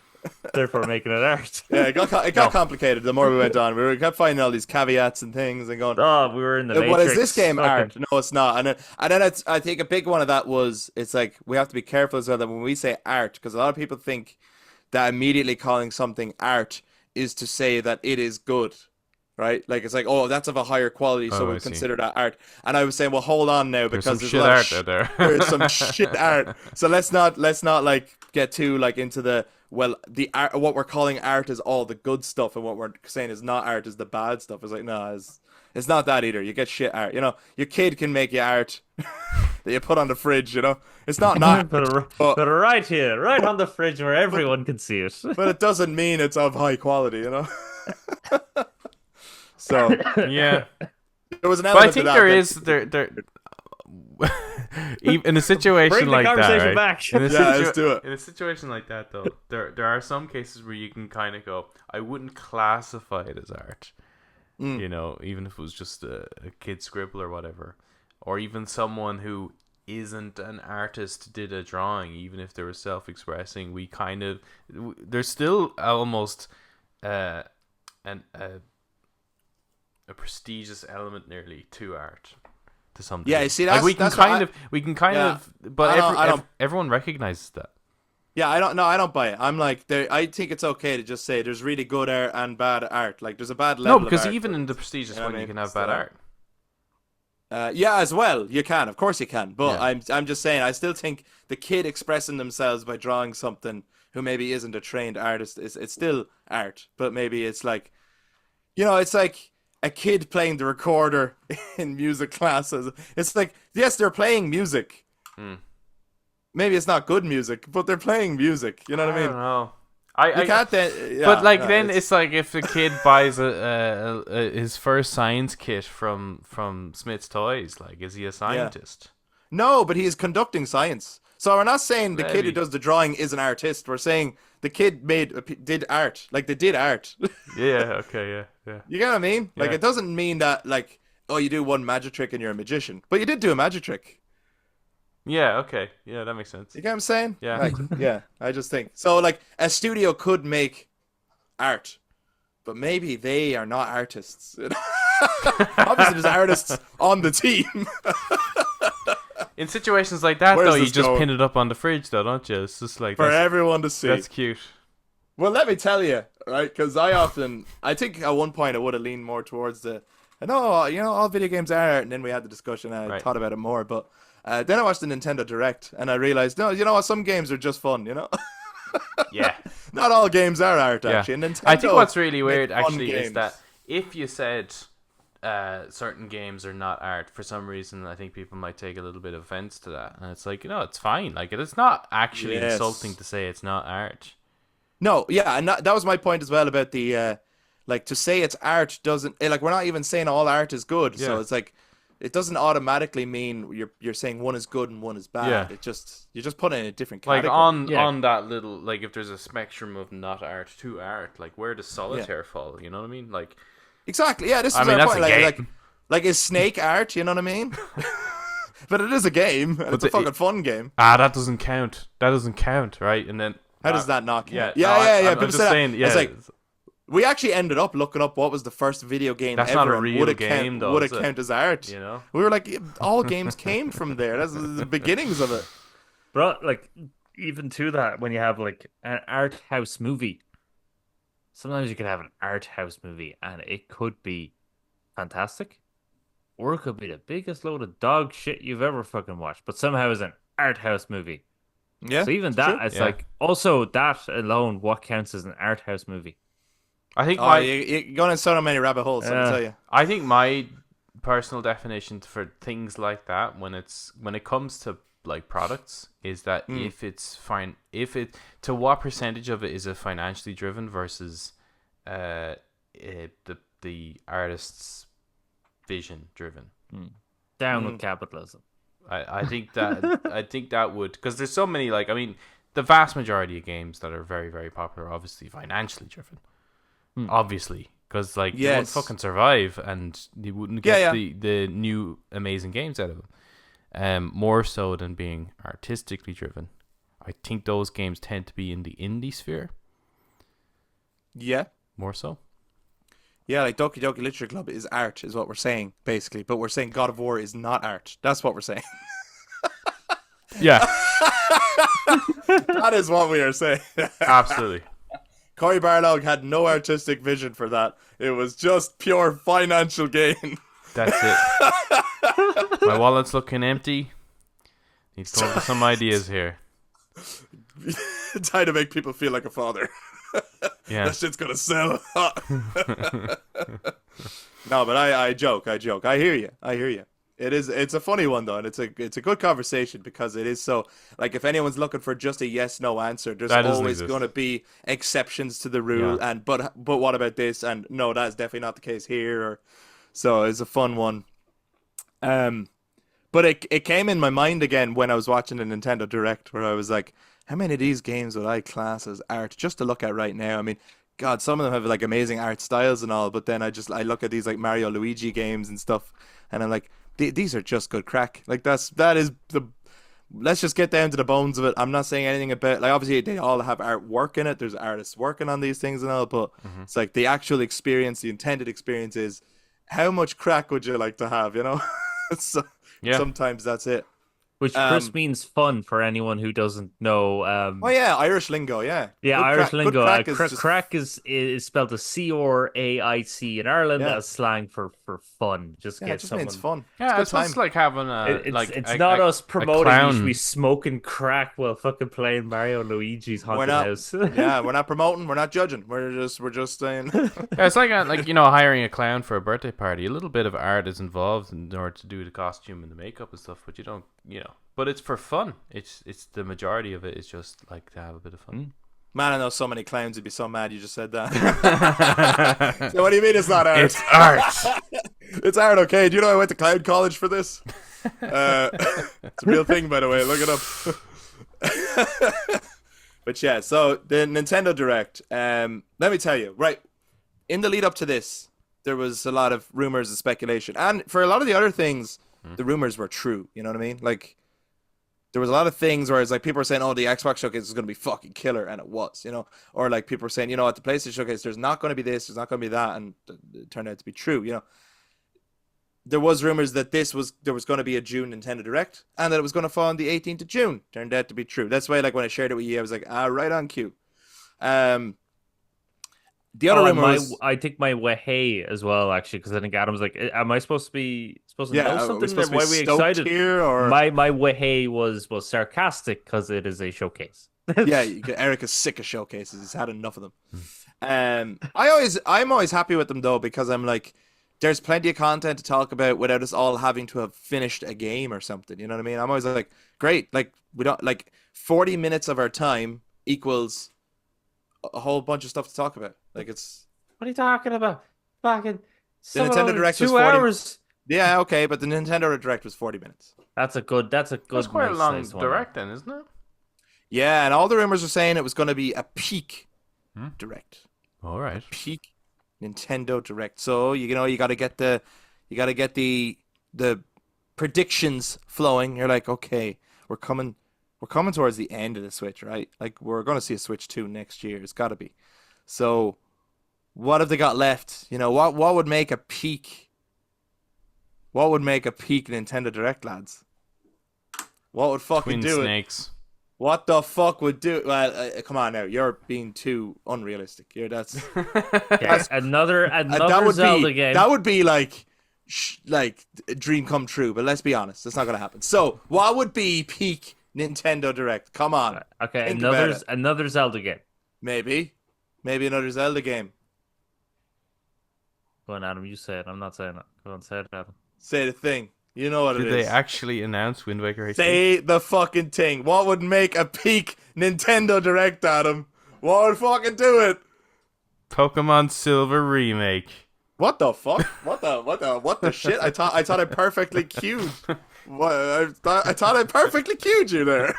Therefore, making it art. Yeah, it got complicated the more we went on. We kept finding all these caveats and things and going, oh, we were in the Matrix. What is this game art? No, it's not. And then I think a big one of that was, it's like we have to be careful as well that when we say art, because a lot of people think that immediately calling something art is to say that it is good. right? Like it's like, oh, that's of a higher quality, so Oh, I we'll see. consider that art. And I was saying, well, hold on now, There's some because there's shit a lot of art out there. there is some shit art. So let's not like get too like into the, well, the art, what we're calling art is all the good stuff, and what we're saying is not art is the bad stuff. It's like, no, it's not that either. You get shit art. You know, your kid can make you art that you put on the fridge. You know, it's not Put it, but, put it right here, right on the fridge where everyone can see it. but it doesn't mean it's of high quality. You know. So Yeah. there was an But I element think to that. there that- is there in a situation Bring the like that, conversation right? back. In a, Yeah, let's do it. in a situation like that, though, there are some cases where you can kind of go, I wouldn't classify it as art. You know, even if it was just a kid scribble or whatever, or even someone who isn't an artist did a drawing, even if they were self-expressing, we kind of there's still almost a prestigious element nearly to art. To some degree. Yeah, you see, like we that's can what kind yeah. of, but I don't- everyone recognizes that. Yeah, I don't buy it. I'm like, I think it's okay to just say there's really good art and bad art. Like, there's a bad level. No, because of art, even but- in the prestigious you know one, what I you mean? can have So- bad art. Yeah, as well, you can. Of course, you can. But Yeah. I'm just saying, I still think the kid expressing themselves by drawing something who maybe isn't a trained artist it's still art. But maybe it's like, you know, it's like a kid playing the recorder in music classes. It's like, yes, they're playing music. Maybe it's not good music, but they're playing music. You know what I mean? don't know. You can't then, But like yeah, then it's like if the kid buys his first science kit from Smith's Toys, like is he a scientist? no, but he is conducting science. So we're not saying the kid who Maybe. does the drawing is an artist. We're saying the kid did art. Like, they did art. Yeah. Okay. Yeah. You get what I mean? Like, Yeah. it doesn't mean that, like, oh, you do one magic trick and you're a magician. But you did do a magic trick. Yeah. Okay. Yeah, that makes sense. You get what I'm saying? Yeah. Like, yeah, I just think. So, like, a studio could make art, but maybe they are not artists. Obviously, there's artists on the team. In situations like that, Where's though, you this just going? pin it up on the fridge, though, don't you? It's just like For everyone to see. that's cute. Well, let me tell you, right? Because I think at one point I would have leaned more towards no, you know, all video games are art, and then we had the discussion and I Right. thought about it more. But then I watched the Nintendo Direct and I realized, no, you know what? Some games are just fun, you know? Yeah. Not all games are art, Yeah. actually. And Nintendo I think what's really make weird fun actually is games. that if you said certain games are not art, for some reason I think people might take a little bit of offense to that, and it's like, you know, it's fine. Like, it's not actually Yes. insulting to say it's not art. No, yeah, and that was my point as well about the like, to say it's art doesn't, like, we're not even saying all art is good. So Yeah. it's like, it doesn't automatically mean you're saying one is good and one is bad. Yeah. You're just putting it in a different Like category. on that little, like, if there's a spectrum of not art to art, like, where does solitaire fall? You know what I mean? Like, Exactly. Yeah, this is I mean, our that's point. a Like, game. like, is Snake art? You know what I mean? But it is a game, and it's a the- fucking fun game. that doesn't count. That doesn't count, right? And then How does that knock? Yeah, yeah, no, yeah, yeah. I'm People just say that. saying, yeah, It's like, we actually ended up looking up what was the first video game That's ever. not a and real would it game, count, though, would is it it? count as art? you know. We were like, all games came from there. That's the beginnings of it. But like, even to that, when you have like an art house movie, sometimes you could have an art house movie and it could be fantastic, or it could be the biggest load of dog shit you've ever fucking watched. But somehow it's an art house movie. Yeah. So even it's that, true. it's Yeah. like, also that alone, what counts as an art house movie? I think Oh, you're going in so many rabbit holes. Let me Yeah. tell you. I think my personal definition for things like that, when it comes to like products, is that if it's fine, to what percentage of it is it financially driven versus the artist's vision driven. Down with capitalism. I think that would, because there's so many, like, I mean, the vast majority of games that are very, very popular are obviously financially driven. Obviously, because like you wouldn't Yes. fucking survive and you wouldn't get Yeah, the new amazing games out of them. More so than being artistically driven. I think those games tend to be in the indie sphere Yeah. more so. Yeah, like Doki Doki Literature Club is art, is what we're saying, basically. But we're saying God of War is not art. That's what we're saying. Yeah, That is what we are saying. absolutely. Cory Barlog had no artistic vision for that. It was just pure financial gain. That's it. My wallet's looking empty. Need to come up with some ideas here. Trying to make people feel like a father. Yeah. That shit's gonna sell. No, but I joke. I hear you. It's a funny one though, and it's a good conversation because it is so, like, if anyone's looking for just a yes no answer, there's always going to be exceptions to the rule. Yeah. And but what about this? And no, that's definitely not the case here. So it's a fun one. But it came in my mind again when I was watching the Nintendo Direct, where I was like, how many of these games would I class as art just to look at right now? I mean, God, some of them have like amazing art styles and all, but then I look at these like Mario Luigi games and stuff, and I'm like, these are just good crack. Like that is the. Let's just get down to the bones of it. I'm not saying anything about, like, obviously they all have artwork in it. There's artists working on these things and all, but it's like the actual experience, the intended experience is, how much crack would you like to have? You know, so sometimes that's it. Which Chris means fun for anyone who doesn't know. Oh yeah, Irish lingo, yeah. Yeah, Good Irish crack, lingo. good crack Crack is spelled as C-R-A-I-C in Ireland Yeah. as slang for fun. Just yeah, get it just someone. means fun. Yeah, it's it's good just time. like having a It's a, not us a promoting you should clown. be smoking crack while fucking playing Mario and Luigi's Haunted House. Yeah, we're not promoting, we're not judging. We're just saying. Yeah, it's like hiring a clown for a birthday party. A little bit of art is involved in order to do the costume and the makeup and stuff, but you don't, but it's for fun. It's the majority of it is just like to have a bit of fun. Man, I know so many clowns would be so mad you just said that. So what do you mean it's not art? It's art. It's art, okay? Do you know I went to clown college for this? It's a real thing, by the way. Look it up. But yeah, so the Nintendo Direct. Let me tell you, right, in the lead up to this, there was a lot of rumors and speculation, and for a lot of the other things, the rumors were true. You know what I mean? Like, there was a lot of things where it's like people were saying, "Oh, the Xbox showcase is going to be fucking killer," and it was, or like people were saying, at the PlayStation showcase, there's not going to be this, there's not going to be that, and it turned out to be true. There was rumors that there was going to be a June Nintendo Direct, and that it was going to fall on the 18th of June. Turned out to be true. That's why, like, when I shared it with you, I was like, right on cue. The other rumor was, I think my wahey as well, actually, because I think Adam's like, am I supposed to know are something? we supposed to be Why are we stoked excited? here, or My wahey was sarcastic because it is a showcase. yeah, Eric is sick of showcases. He's had enough of them. I'm always happy with them though, because I'm like, there's plenty of content to talk about without us all having to have finished a game or something. You know what I mean? I'm always like, great. Like, we don't, like, 40 minutes of our time equals a whole bunch of stuff to talk about. Like, it's, What are you talking about? Fucking the Nintendo Direct was 2 hours. Yeah, okay, but the Nintendo Direct was 40 minutes. That's quite That's a quite a nice long size one. direct then, isn't it? Yeah, and all the rumors are saying it was going to be a peak Direct. All right. Peak Nintendo Direct. So you got to get the predictions flowing. You're like, okay, we're coming towards the end of the Switch, right? Like, we're going to see a Switch 2 next year. It's got to be. So what have they got left? What would make a peak? What would make a peak Nintendo Direct, lads? What would fucking Twin do snakes. it? What the fuck would do? Well, come on now, you're being too unrealistic. That's Another that would Zelda be game. that would be like a dream come true. But let's be honest, that's not gonna happen. So, what would be peak Nintendo Direct? Come on. Okay, Think about it. another Zelda game. Maybe another Zelda game. Go on, Adam. You say it. I'm not saying it. Go on, say it, Adam. Say the thing. You know what Did it they is. actually announce Wind Waker HD? Say the fucking thing. What would make a peak Nintendo Direct, Adam? What would fucking do it? Pokemon Silver remake. What the fuck? What the shit? I thought I perfectly cued. What? I thought I perfectly cued you there.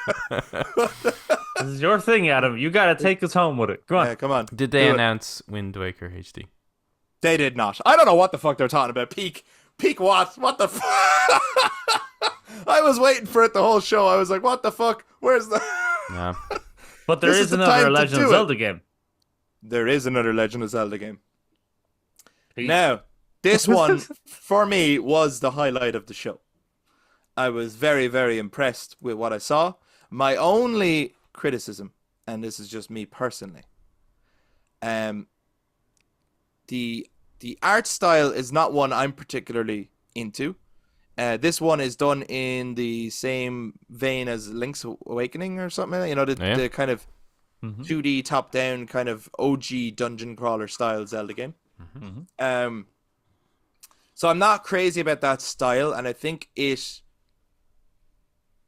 This is your thing, Adam. You gotta take us home with it. Come on. Yeah, come on. Did they Do it. announce Wind Waker HD? They did not. I don't know what the fuck they're talking about. Peak what? What the fuck? I was waiting for it the whole show. I was like, what the fuck? Where's the... No. But there This is is the another time to Legend do of it. Zelda game. There is another Legend of Zelda game. Peak. Now, this one, for me, was the highlight of the show. I was very, very impressed with what I saw. My only criticism, and this is just me personally, Um, the art style is not one I'm particularly into. This one is done in the same vein as Link's Awakening or something. You know, the kind of 2D top-down kind of OG dungeon crawler style Zelda game. So I'm not crazy about that style, and I think it,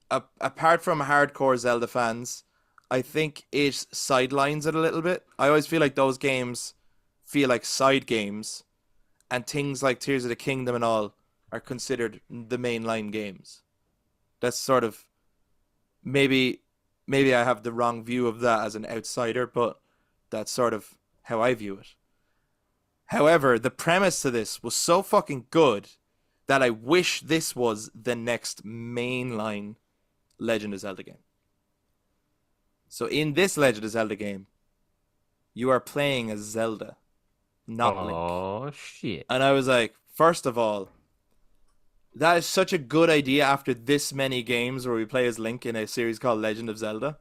apart from hardcore Zelda fans, I think it sidelines it a little bit. I always feel like those games feel like side games, and things like Tears of the Kingdom and all are considered the mainline games. That's sort of maybe I have the wrong view of that as an outsider, but that's sort of how I view it. However, the premise to this was so fucking good that I wish this was the next mainline Legend of Zelda game. So in this Legend of Zelda game, you are playing as Zelda, not Link. Oh, shit. And I was like, first of all, that is such a good idea after this many games where we play as Link in a series called Legend of Zelda.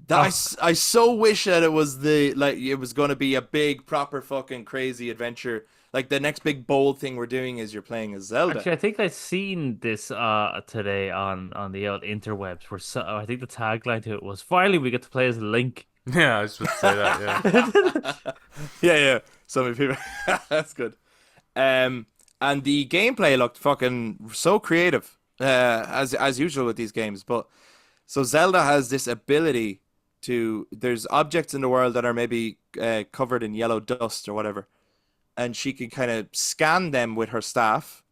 That I so wish that it was it was going to be a big, proper, fucking crazy adventure. Like the next big bold thing we're doing is you're playing as Zelda. Actually, I think I've seen this today on the old interwebs. Where I think the tagline to it was, "Finally, we get to play as Link." Yeah, I was supposed to say that. Yeah. yeah. So many people. That's good. And the gameplay looked fucking so creative, as usual with these games. But so Zelda has this ability there's objects in the world that are maybe covered in yellow dust or whatever, and she can kind of scan them with her staff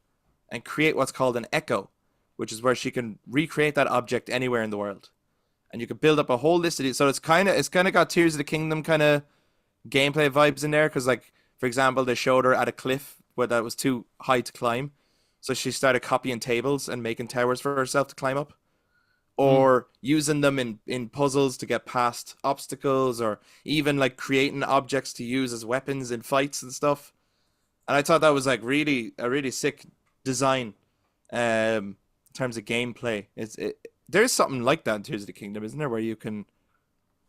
and create what's called an echo, which is where she can recreate that object anywhere in the world. And you can build up a whole list of these. So it's kind of got Tears of the Kingdom kind of gameplay vibes in there, because like, for example, they showed her at a cliff where that was too high to climb, so she started copying tables and making towers for herself to climb up, or using them in puzzles to get past obstacles, or even like creating objects to use as weapons in fights and stuff. And I thought that was like a really sick design in terms of gameplay. There's something like that in Tears of the Kingdom, isn't there, where you can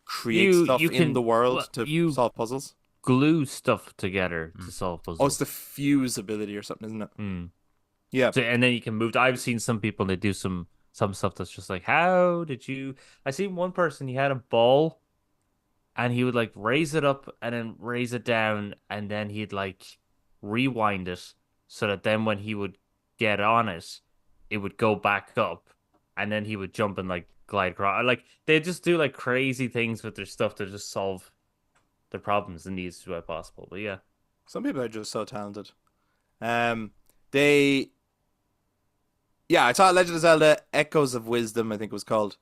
create stuff in the world to solve puzzles? Glue stuff together to solve puzzles. Oh, it's the fuse ability or something, isn't it? Yeah. So, and then you can move. I've seen some people, they do some stuff that's just like, how did you... I seen one person, he had a ball and he would like raise it up and then raise it down, and then he'd like rewind it so that then when he would get on it, it would go back up, and then he would jump and like glide across. Like they just do like crazy things with their stuff to just solve their problems in the easiest way possible. But yeah, some people are just so talented. I thought Legend of Zelda Echoes of Wisdom, I think it was called,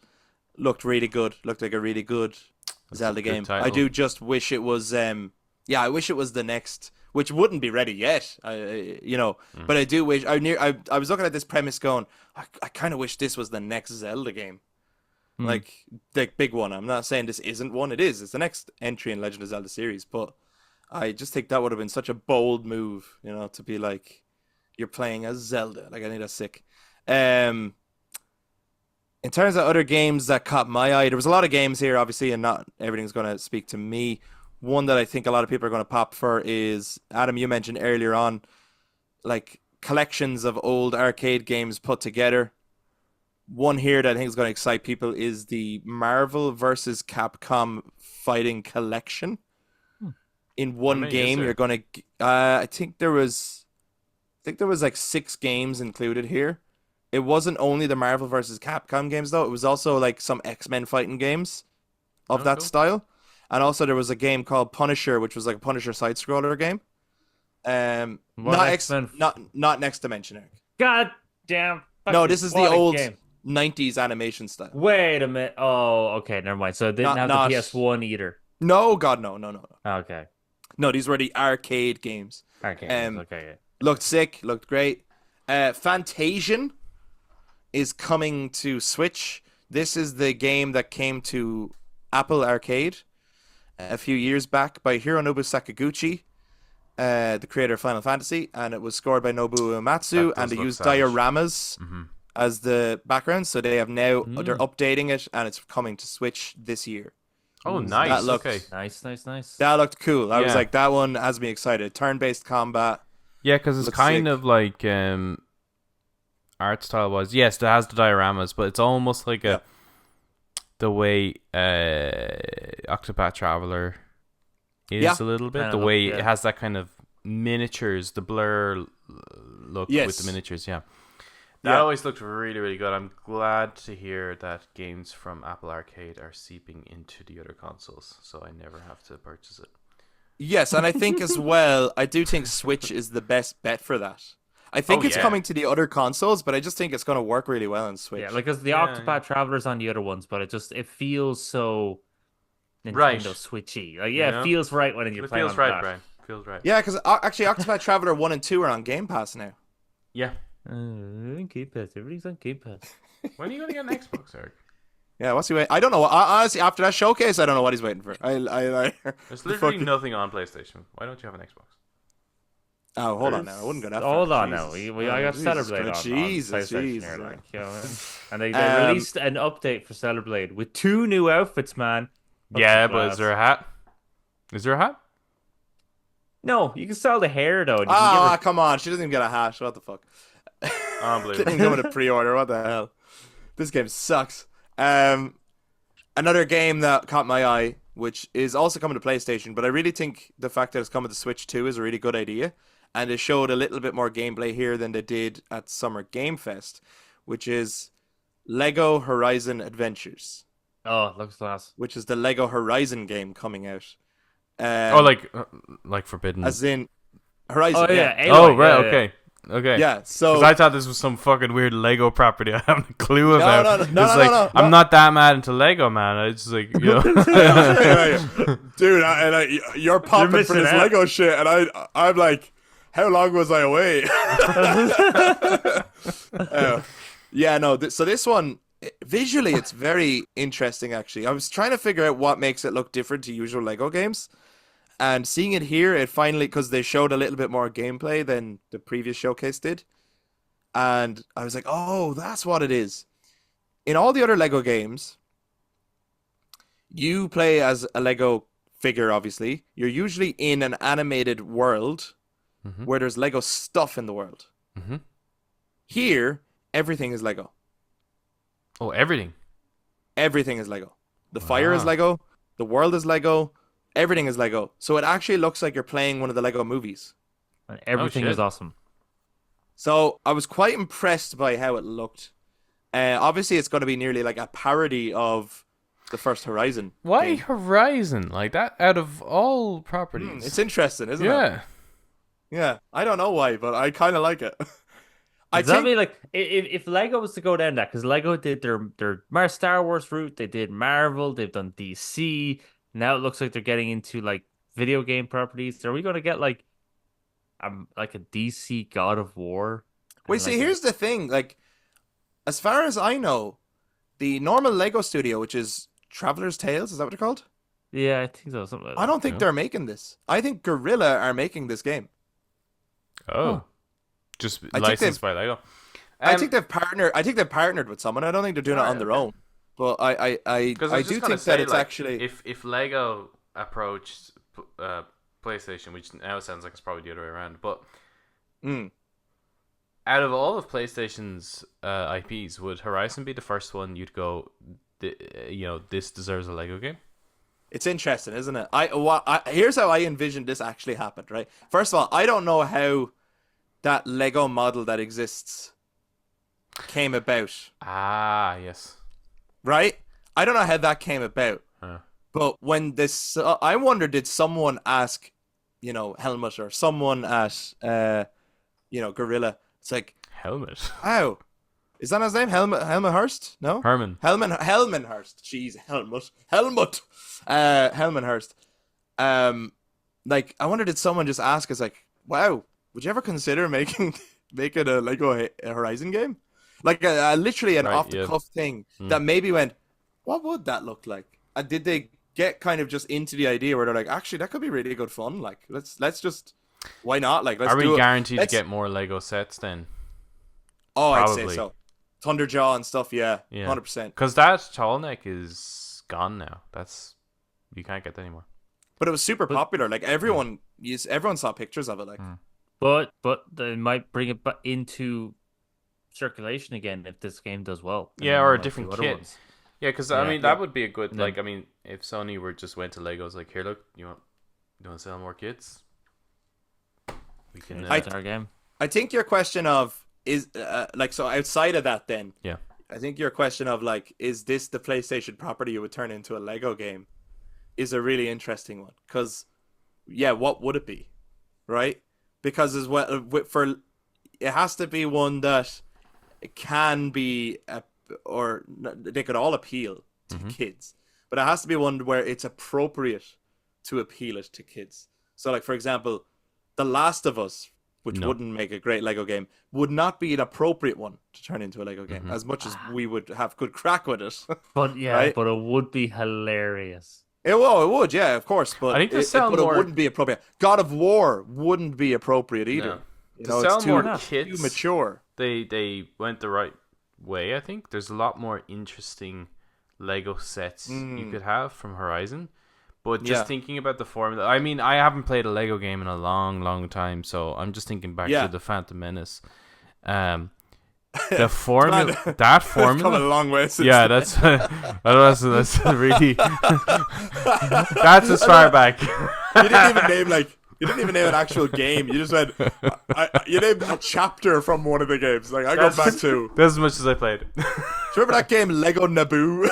looked really good. Looked like a really good Zelda game. Title. I do just wish it was I wish it was the next, which wouldn't be ready yet. But I do wish I was looking at this premise going, I kind of wish this was the next Zelda game. Like the big one. I'm not saying this isn't one. It is. It's the next entry in Legend of Zelda series, but I just think that would have been such a bold move, to be like, you're playing as Zelda. Like, I think that's sick. In terms of other games that caught my eye, there was a lot of games here, obviously, and not everything's going to speak to me. One that I think a lot of people are going to pop for is, Adam, you mentioned earlier on, like collections of old arcade games put together. One here that I think is going to excite people is the Marvel versus Capcom Fighting Collection. In one game, you're going to... I think there was like 6 games included here. It wasn't only the Marvel versus Capcom games, though. It was also like some X-Men fighting games of that style. And also there was a game called Punisher, which was like a Punisher side-scroller game. Not Next Dimension, Eric. God damn. No, this is the old game. 90s animation style. Wait a minute. Oh, okay, never mind. So it didn't have the PS1 either. No, God, no. Okay. No, these were the arcade games. Arcade games, okay. Looked sick, looked great. Fantasian is coming to Switch. This is the game that came to Apple Arcade a few years back by Hironobu Sakaguchi, the creator of Final Fantasy, and it was scored by Nobuo Uematsu, and they used dioramas as the background. So they have now they're updating it, and it's coming to Switch this year. Oh, Ooh, nice. That looked Okay. Nice. that looked cool. I was Yeah. like, that one has me excited. Turn-based combat. Yeah, because it's Looks kind sick. of like art style wise. Yes, it has the dioramas, but it's almost like Yeah. the way Octopath Traveler is Yeah. a little bit. Kinda The look, way yeah. it has that kind of miniatures, the blur look with Yes. the miniatures. Yeah. That Yeah. always looked really, really good. I'm glad to hear that games from Apple Arcade are seeping into the other consoles, so I never have to purchase it. Yes, and I think as well, I do think Switch is the best bet for that. I think Oh, it's yeah. coming to the other consoles, but I just think it's going to work really well on Switch. Yeah, like because the Yeah, Octopath yeah. Traveler's on the other ones, but it feels so Nintendo Right. Switchy. Like, You yeah, know? it feels right when you're It playing feels on right, that. Brian. Feels right. Yeah, because actually Octopath Traveler 1 and 2 are on Game Pass now. Yeah. Game Pass. Everything's on Game Pass. When are you going to get an Xbox, Eric? Yeah, what's he waiting? I don't know. Honestly, after that showcase, I don't know what he's waiting for. There's literally nothing on PlayStation. Why don't you have an Xbox? Oh, hold on now. I wouldn't go that far. Hold on now. Jesus. I got Jesus Celeblade Christ. on Jesus, PlayStation Jesus. here, like, you know, and they released an update for Celeblade with 2 new outfits, man. Yeah, Fucking but class. is there a hat? Is there a hat? No, you can sell the hair though. And you Ah, can give her... come on. She doesn't even get a hash. What the fuck? Unbelievable. Didn't even go into pre-order. What the hell? This game sucks. Another game that caught my eye, which is also coming to PlayStation, but I really think the fact that it's coming to Switch 2 is a really good idea. And they showed a little bit more gameplay here than they did at Summer Game Fest, which is Lego Horizon Adventures, Oh, looks class. which is the Lego Horizon game coming out. Oh, like Forbidden. As in Horizon. Oh yeah, yeah. Oh, Aloy, right, yeah, okay. Okay. Yeah, so Because I thought this was some fucking weird Lego property I haven't a clue about. no, It's no, like, no, I'm not that mad into Lego, man. It's just like, you know. dude, you're popping for missing this out. Lego shit, and I'm like, how long was I away? Yeah, no. So this one, visually, it's very interesting. Actually, I was trying to figure out what makes it look different to usual Lego games, and seeing it here, it finally because they showed a little bit more gameplay than the previous showcase did, and I was like, oh, that's what it is. In all the other Lego games, you play as a Lego figure, obviously. You're usually in an animated world where there's Lego stuff in the world. Mm-hmm. Here, everything is Lego. Oh, everything. Everything is Lego. The fire is Wow. Lego. The world is Lego. Everything is Lego. So it actually looks like you're playing one of the Lego movies. And everything shit. is awesome. So I was quite impressed by how it looked. Obviously, it's going to be nearly like a parody of the first Horizon. Why game. Horizon? Like that out of all properties. It's interesting, isn't it? yeah. Yeah. I don't know why, but I kind of like it. I Does that think mean like if Lego was to go down that, because Lego did their Star Wars route, they did Marvel, they've done DC. Now it looks like they're getting into like video game properties. Are we going to get like a DC God of War? Wait, see, here's the thing. Like, as far as I know, the normal Lego studio, which is Traveler's Tales, is that what they're called? Yeah, I think so. Something like that. I don't think they're making this. I think Guerrilla are making this game. Oh. Just I think licensed by Lego. I think they've partnered. I think they've partnered with someone. I don't think they're doing it Alright, on their okay. own. But I do think that it's actually. if Lego approached PlayStation, which now sounds like it's probably the other way around, but Mm. out of all of PlayStation's IPs, would Horizon be the first one you'd go, this deserves a Lego game? It's interesting, isn't it? Here's how I envisioned this actually happened. Right. First of all, I don't know how that Lego model that exists came about. Ah, yes. Right. I don't know how that came about. Huh. But when this, I wonder, did someone ask, Helmut or someone at, Gorilla? It's like, Helmet. how? Is that his name? Helmut Hurst? No? Herman. Helmut Hurst. Jeez, Helmut. Helmut Hurst. I wonder, did someone just ask us, like, wow, would you ever consider making a Lego Horizon game? Like, literally an Right, off-the-cuff thing that maybe went, what would that look like? And did they get kind of just into the idea where they're like, actually, that could be really good fun. Like, let's just, why not? Like, let's Are do we it. guaranteed Let's- to get more Lego sets then? Oh, I'd say Probably. so. Thunderjaw and stuff, yeah, Yeah. 100%. Because that tall neck is gone now. That's You can't get that anymore. But it was super popular. Like everyone saw pictures of it. Like, but they might bring it into circulation again if this game does well. And Yeah, then or they a might different do other kit. ones. Yeah, because Yeah. I mean that would be a good Then- like. I mean, if Sony went to Legos like, here, look, you want to sell more kits? We can. It's our game. I think your question of is like, so outside of that, then Yeah. I think your question of like, is this the PlayStation property you would turn into a Lego game, is a really interesting one. Because, yeah, what would it be, right? Because as well, it has to be one that it can be, or they could all appeal to kids, but it has to be one where it's appropriate to appeal it to kids. So, like, for example, The Last of Us, which wouldn't make a great Lego game, would not be an appropriate one to turn into a Lego game, as much as we would have good crack with it. But yeah, Right? but it would be hilarious. It would, yeah, of course, but I think to sell but more- it wouldn't be appropriate. God of War wouldn't be appropriate either. No. You To know, sell it's too, more too kits, mature. They went the right way. I think there's a lot more interesting Lego sets you could have from Horizon. But just thinking about the formula, I mean, I haven't played a Lego game in a long, long time, so I'm just thinking back to the Phantom Menace. The formula, that It's come a formula, long way since yeah, then. that's really that's as far back. You didn't even name an actual game. You just went. You named a chapter from one of the games. Like I go back to. That's as much as I played. Do you remember that game Lego Naboo?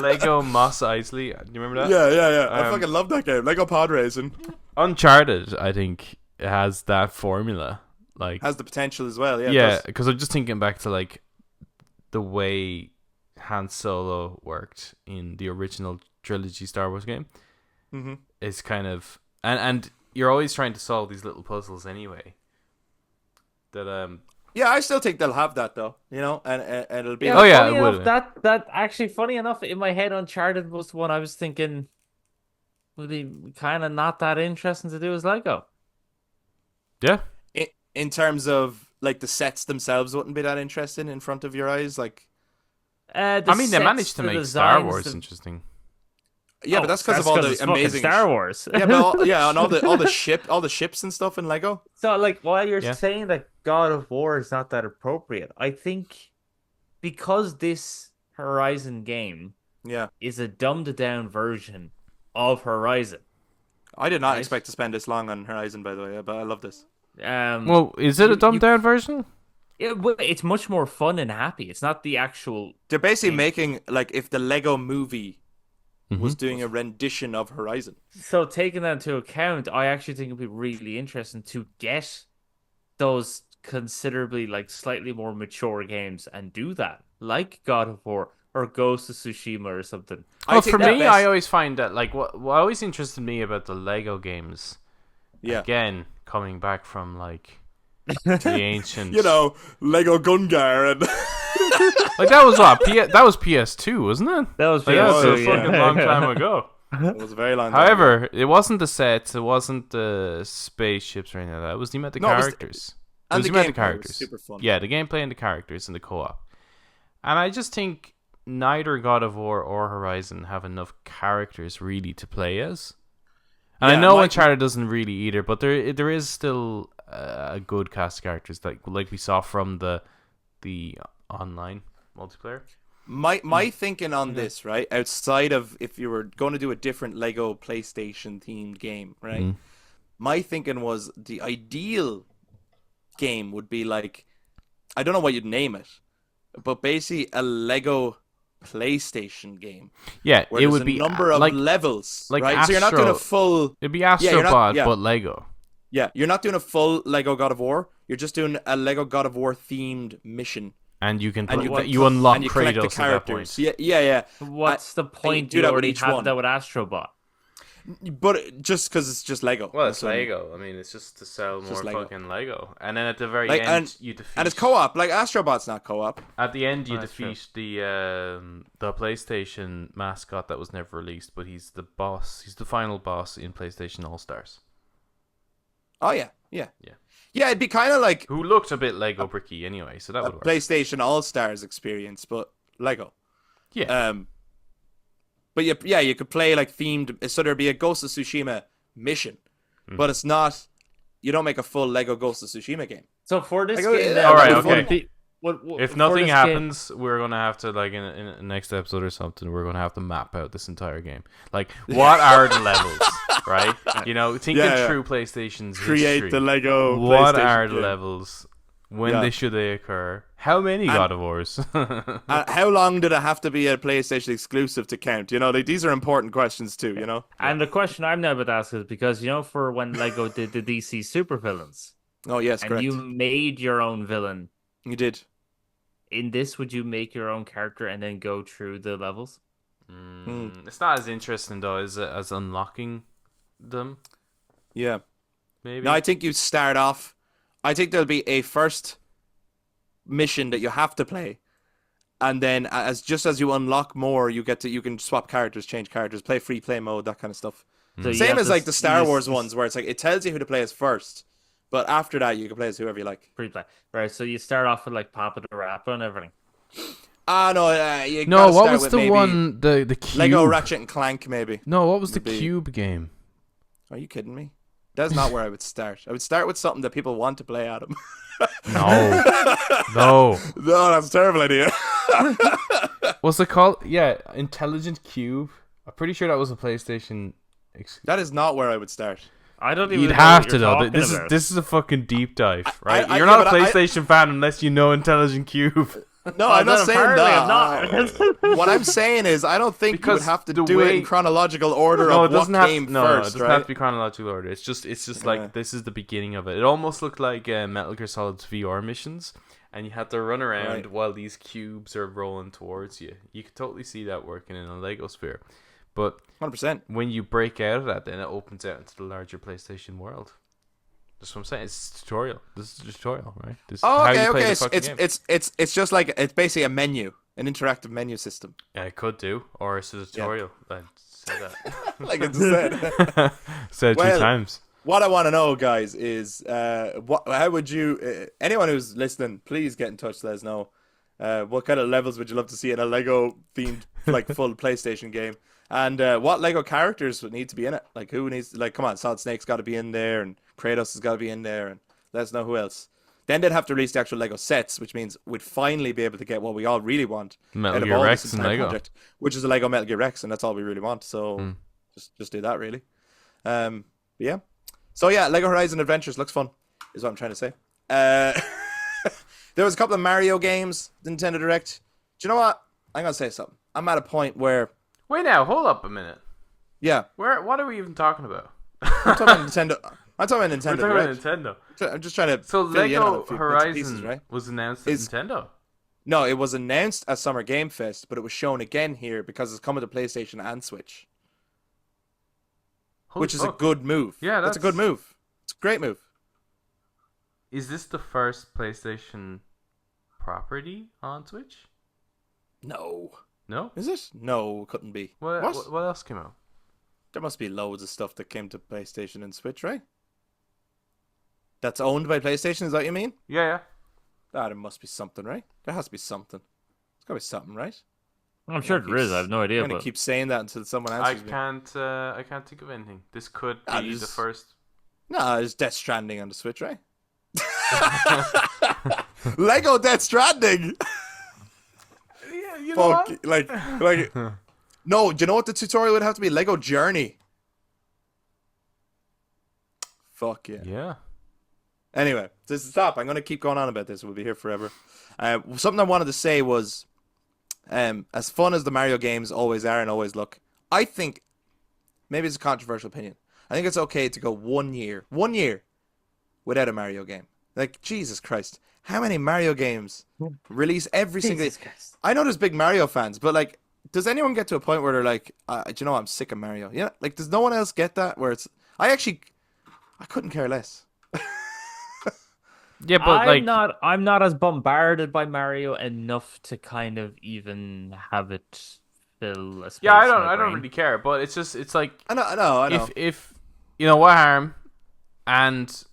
Lego Mos Eisley. Do you remember that? Yeah. I fucking love that game. Lego Pod Racing Uncharted, I think, has that formula. Like, has the potential as well. Yeah. yeah, because I'm just thinking back to like the way Han Solo worked in the original trilogy Star Wars game. Mm-hmm. It's kind of and you're always trying to solve these little puzzles anyway. That Yeah, I still think they'll have that though. You know, and it'll be. Yeah, Oh, yeah, funny it would. enough, that actually funny enough in my head, Uncharted was the one I was thinking would be kind of not that interesting to do as Lego. yeah. In terms of like the sets themselves, wouldn't be that interesting in front of your eyes. Like, I mean, they managed to make Star Wars interesting. yeah, but that's because of all the it's fucking amazing Star Wars. Yeah, but and all the ships and stuff in Lego. So, like, while you're Yeah. saying that God of War is not that appropriate, I think because this Horizon game Yeah, is a dumbed down version of Horizon. I did not Right. expect to spend this long on Horizon, by the way. But I love this. Well, is it a dumbed down version? It's much more fun and happy. It's not the actual. They're basically Yeah. making like if the Lego Movie was doing a rendition of Horizon. So, taking that into account, I actually think it'd be really interesting to get those considerably, like, slightly more mature games and do that, like God of War or Ghost of Tsushima or something. I Well, think for the me, best- I always find that like what always interested me about the Lego games. Yeah, Again, coming back from like the ancient, you know, Lego Gungar and like that was what that was PS2, wasn't it? That was Like, that was a PS2, yeah. fucking long time ago. it was a very long time. However, it wasn't the sets, it wasn't the spaceships or anything like that. It was the amount of No, it was characters. and It was the the amount of gameplay was characters. super fun. Yeah, the gameplay and the characters and the co-op. And I just think neither God of War or Horizon have enough characters really to play as. And Yeah, I know my- Uncharted doesn't really either, but there is still a good cast of characters like we saw from the online multiplayer. My thinking on this, right, outside of if you were going to do a different Lego PlayStation themed game, right? My thinking was the ideal game would be like, I don't know what you'd name it, but basically a Lego PlayStation game. Yeah, Where it there's would a be number of like levels, like right? So you're not doing a Astro- full, it'd be you're Astrobot not- yeah. but Lego. yeah, you're not doing a full Lego God of War. You're just doing a Lego God of War themed mission, And you can and you unlock and you collect the Kratos at that characters. point. Yeah. What's the point? do You that with already each have one. that with Astrobot. But just because it's just Lego. Well, That's it's what I mean. Lego. I mean, it's just to sell more just Lego. fucking Lego. And then at the very Like, end, you defeat. And it's co-op. Like Astrobot's not co-op. At the end, you That's true. defeat the PlayStation mascot that was never released, but he's the boss. He's the final boss in PlayStation All Stars, Oh yeah. Yeah, it'd be kind of like who looked a bit Lego bricky anyway, so that a would work. PlayStation All Stars experience, but Lego. Yeah, But you could play like themed. So there'd be a Ghost of Tsushima mission, but it's not. You don't make a full Lego Ghost of Tsushima game. So for this Like, game, yeah, All right, that would okay. be If for nothing this happens, we're gonna have to like in the next episode or something. We're gonna have to map out this entire game. Like, what are the levels, right? You know, thinking through PlayStation's create history. the Lego. What PlayStation are the game. levels? When should they occur? How many God of Wars? How long did it have to be a PlayStation exclusive to count? You know, these are important questions too. You know. And the question I'm now about to ask is because for when Lego did the DC supervillains, Oh yes, and correct. you made your own villain. You did. In this, would you make your own character and then go through the levels? It's not as interesting though, is it, as unlocking them? Yeah. Maybe. No, I think you start off. I think there'll be a first mission that you have to play, and then as you unlock more, you can swap characters, change characters, play free play mode, that kind of stuff. So you Same have as to like the Star use Wars this ones, where it's like it tells you who to play as first, but after that you can play as whoever you like. pre-play, right? So you start off with like Papa the Rapper and everything. No, you No, gotta what start was with the maybe one the cube? Lego Ratchet and Clank, maybe. No, what was the would be- cube game? Are you kidding me? That's not where I would start. I would start with something that people want to play, Adam. No. No. No, that's a terrible idea. What's it called? Yeah, Intelligent Cube. I'm pretty sure that was a PlayStation. That is not where I would start. I don't even. You'd know have what to you're though. talking This about. is a fucking deep dive, right? I- You're yeah, not a but PlayStation fan unless you know Intelligent Cube. No, I'm not saying apparently that. I'm not. What I'm saying is, I don't think you Because would have to the do it way- in chronological order No, it of what doesn't have came no, it first, doesn't right? have to be chronological order. It's just like this is the beginning of it. It almost looked like Metal Gear Solid's VR missions, and you had to run around Right. while these cubes are rolling towards you. You could totally see that working in a Lego sphere, but 100%. when you break out of that, then it opens out into the larger PlayStation world. That's what I'm saying. It's a tutorial. This is a tutorial, right? This is Oh, how okay, you play okay. the It's, fucking it's game. it's just like it's basically a menu, an interactive menu system. Yeah, it could do, or it's a tutorial. I said that. Like I just said. Said Well, 2 times. What I want to know, guys, is how would you? Anyone who's listening, please get in touch. Let us know. What kind of levels would you love to see in a Lego themed like full PlayStation game? And what Lego characters would need to be in it? Like who needs? Like, come on, Solid Snake's got to be in there, and Kratos has got to be in there, and let us know who else. Then they'd have to release the actual Lego sets, which means we'd finally be able to get what we all really want Metal out of Gear all Rex this and entire Lego. project, which is a Lego Metal Gear Rex, and that's all we really want. So just do that, really. Yeah. So yeah, Lego Horizon Adventures looks fun, is what I'm trying to say. There was a couple of Mario games, Nintendo Direct. Do you know what? I'm gonna say something. I'm at a point where, Wait now, hold up a minute. yeah, What are we even talking about? I'm talking about Nintendo. I'm talking about Nintendo We're talking Direct. about Nintendo. I'm just trying to So fill you in on Lego a few bits and Horizon pieces, right? was announced at Is- Nintendo. No, it was announced at Summer Game Fest, but it was shown again here because it's coming to PlayStation and Switch, Holy which is a fuck. good move. Yeah, that's a good that's- move. It's a great move. Is this the first PlayStation property on Switch? No, No. is it? No, it couldn't be. What else came out? There must be loads of stuff that came to PlayStation and Switch, right? That's owned by PlayStation, is that what you mean? Yeah. Ah, there must be something, right? There has to be something. There's gotta be something, right? I'm sure there is. I have no idea. I'm gonna But keep saying that until someone I answers me. can't think of anything. This could Ah, be the there's- first. No, there's Death Stranding on the Switch, right? Lego Death Stranding! Yeah, you Fuck, like, no, do you know what the tutorial would have to be? Lego Journey. Fuck yeah. Yeah. Anyway, this is stop. I'm going to keep going on about this. We'll be here forever. Something I wanted to say was, as fun as the Mario games always are and always look, I think, maybe it's a controversial opinion, I think it's okay to go 1 year without a Mario game. Like, Jesus Christ. How many Mario games release every single day? I know there's big Mario fans, but like, does anyone get to a point where they're like, do you know, I'm sick of Mario? Yeah, like, does no one else get that? Where it's, I couldn't care less. Yeah, but like, I'm not as bombarded by Mario enough to kind of even have it fill a space. yeah, in my I don't brain. really care. But it's like I know. if you know what harm, and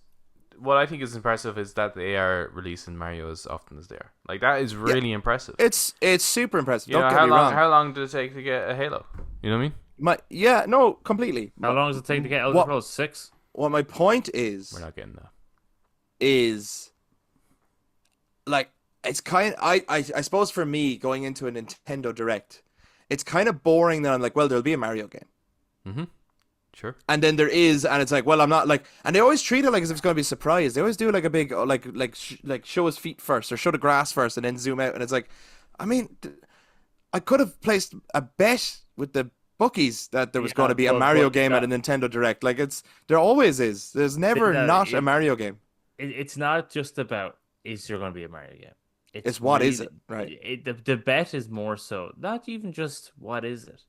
what I think is impressive is that they are releasing Mario as often as they are. Like that is really impressive. It's super impressive. You know, Don't get me wrong. how long did it take to get a Halo? You know what I mean? No, completely. How long does it take to get Elder Scrolls 6? What my point is We're not getting that. is like it's kind. I suppose for me going into a Nintendo Direct, it's kind of boring that I'm like, well, there'll be a Mario game. Mm-hmm. Sure. And then there is, and it's like, well, I'm not like, and they always treat it like as if it's going to be a surprise. They always do like a big, like show his feet first or show the grass first and then zoom out. And it's like, I mean, I could have placed a bet with the bookies that there was going to be a Mario game at a Nintendo Direct. Like there always is. There's never not a Mario game. It's not just about is there going to be a Mario game. It's what is it, right? The bet is more so not even just what is it.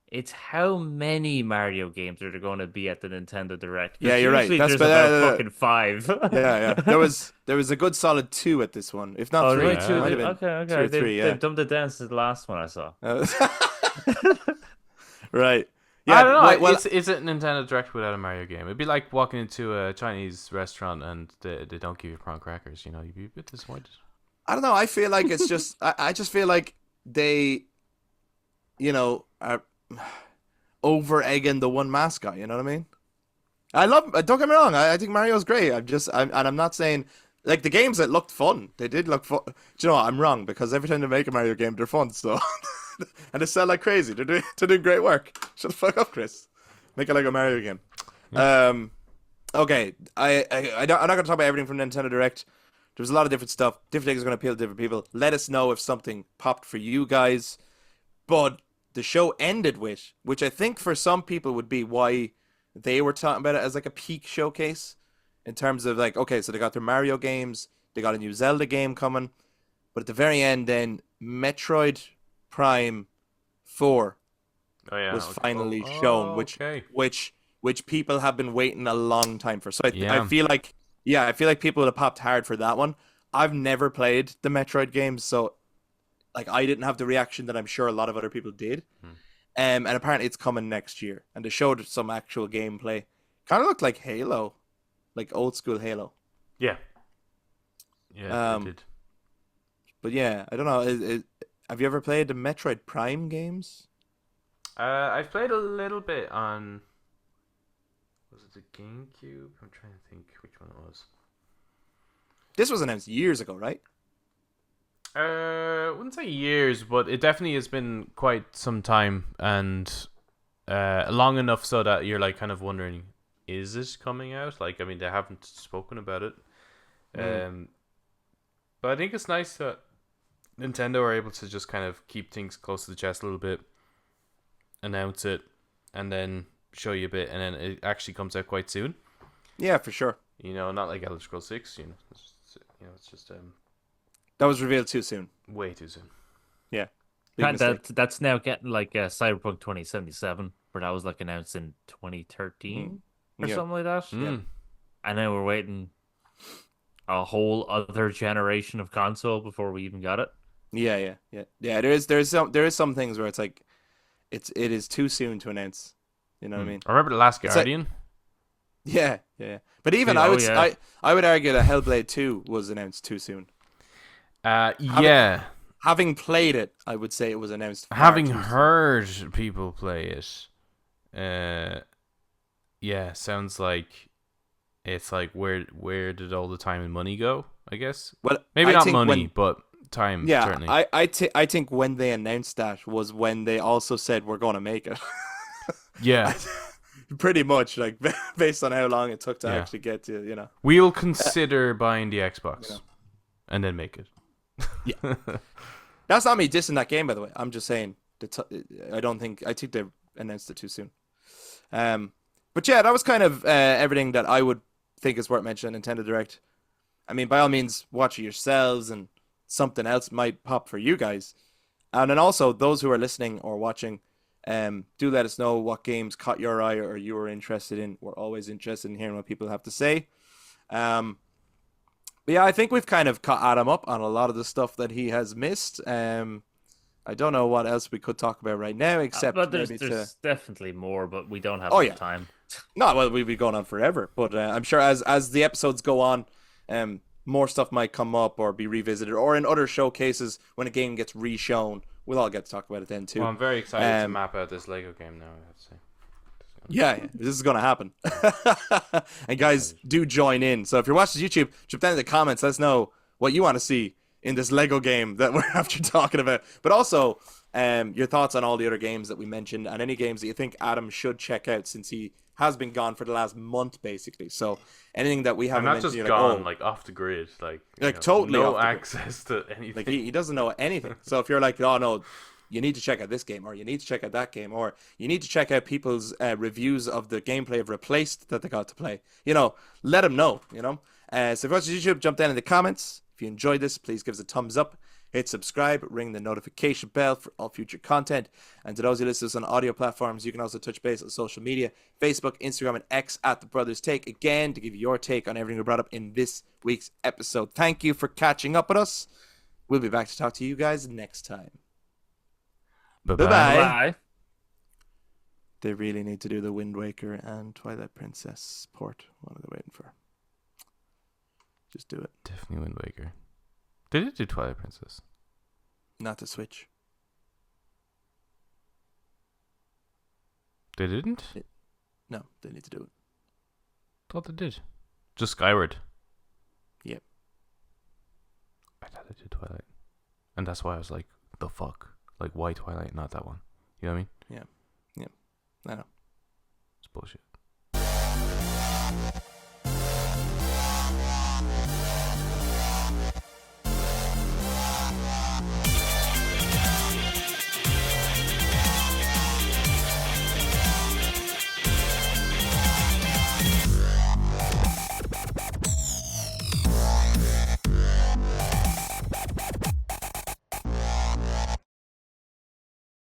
It's how many Mario games are there going to be at the Nintendo Direct? Yeah, you're right. That's about fucking 5. Yeah. There was a good solid 2 at this one, if not 3. Really? 2? Might have been Okay. 2 or 3, They've dumbed it down since the last one I saw. Right. Yeah, I don't know. Well, is it Nintendo Direct without a Mario game? It'd be like walking into a Chinese restaurant and they don't give you prawn crackers. You know, you'd be a bit disappointed. I don't know. I feel like it's just. I just feel like they, are over egging the one mascot. You know what I mean? I love. Don't get me wrong. I think Mario's great. I'm not saying like the games that looked fun. They did look fun. Do you know what? I'm wrong because every time they make a Mario game, they're fun. So, and they sell like crazy. They're doing great work. Shut the fuck up, Chris. Make it like a Mario game. Yeah. Okay. I'm not gonna talk about everything from Nintendo Direct. There was a lot of different stuff. Different things are going to appeal to different people. Let us know if something popped for you guys. But the show ended with, which I think for some people would be why they were talking about it as like a peak showcase. In terms of like, okay, so they got their Mario games. They got a new Zelda game coming. But at the very end then, Metroid Prime 4 was finally shown. Which people have been waiting a long time for. So I feel like... Yeah, I feel like people would have popped hard for that one. I've never played the Metroid games, so like I didn't have the reaction that I'm sure a lot of other people did. And apparently it's coming next year. And they showed some actual gameplay. Kind of looked like Halo, like old school Halo. Yeah. Yeah, it did. But yeah, I don't know. Have you ever played the Metroid Prime games? I've played a little bit on... Was it the GameCube? I'm trying to think which one it was. This was announced years ago, right? I wouldn't say years, but it definitely has been quite some time, and long enough so that you're like kind of wondering, is this coming out? Like, I mean, they haven't spoken about it. But I think it's nice that Nintendo are able to just kind of keep things close to the chest a little bit, announce it, and then show you a bit, and then it actually comes out quite soon. Yeah, for sure. You know, not like Elder Scrolls 6. It's just that was revealed too soon. Way too soon. Yeah, that's now getting like Cyberpunk 2077, where that was like announced in 2013 or something like that. Yeah, and then we're waiting a whole other generation of console before we even got it. Yeah. There is some things where it's like it is too soon to announce. You know what I mean? I remember The Last Guardian. Yeah. But even I would argue that Hellblade 2 was announced too soon. Having played it, I would say it was announced. Having heard people play it, sounds like it's like where did all the time and money go? I guess. Well, maybe not money, but time. Yeah, certainly. I think when they announced that was when they also said we're going to make it. Yeah. Pretty much, like based on how long it took to actually get to, We'll consider buying the Xbox and then make it. Yeah. That's not me dissing that game, by the way. I'm just saying I think they announced it too soon. But yeah, that was kind of everything that I would think is worth mentioning Nintendo Direct. I mean, by all means, watch it yourselves, and something else might pop for you guys. And then also, those who are listening or watching, do let us know what games caught your eye or you were interested in. We're always interested in hearing what people have to say. But yeah, I think we've kind of caught Adam up on a lot of the stuff that he has missed. I don't know what else we could talk about right now, except but maybe there's definitely more, but we don't have Oh, enough yeah. time. No, well, we'd be going on forever, but I'm sure as the episodes go on, more stuff might come up or be revisited, or in other showcases when a game gets re-shown, we'll all get to talk about it then too. Well, I'm very excited to map out this Lego game now, I have to say. Yeah, this is going to happen. And guys, do join in. So if you're watching YouTube, jump down in the comments. Let us know what you want to see in this Lego game that we're after talking about. But also, your thoughts on all the other games that we mentioned and any games that you think Adam should check out since he has been gone for the last month, basically. So anything that we haven't I'm not mentioned, just you're gone, like, off the grid, like totally no off the grid. access to anything. Like he doesn't know anything. So if you're like, oh no, you need to check out this game, or you need to check out that game, or you need to check out people's reviews of the gameplay of Replaced that they got to play, let them know, So if you're watching YouTube, jump down in the comments. If you enjoyed this, please give us a thumbs up, hit subscribe, ring the notification bell for all future content. And to those who listen to us on audio platforms, you can also touch base on social media, Facebook, Instagram, and X at The Brothers Take, again, to give you your take on everything we brought up in this week's episode. Thank you for catching up with us. We'll be back to talk to you guys next time. Bye-bye. Bye-bye. Bye. They really need to do the Wind Waker and Twilight Princess port. What are they waiting for? Just do it. Definitely Wind Waker. Did it do Twilight Princess? Not to Switch. They didn't? No, they need to do it. Thought they did. Just Skyward. Yep. I thought they did Twilight. And that's why I was like, the fuck? Like, why Twilight, not that one? You know what I mean? Yeah. I know. It's bullshit.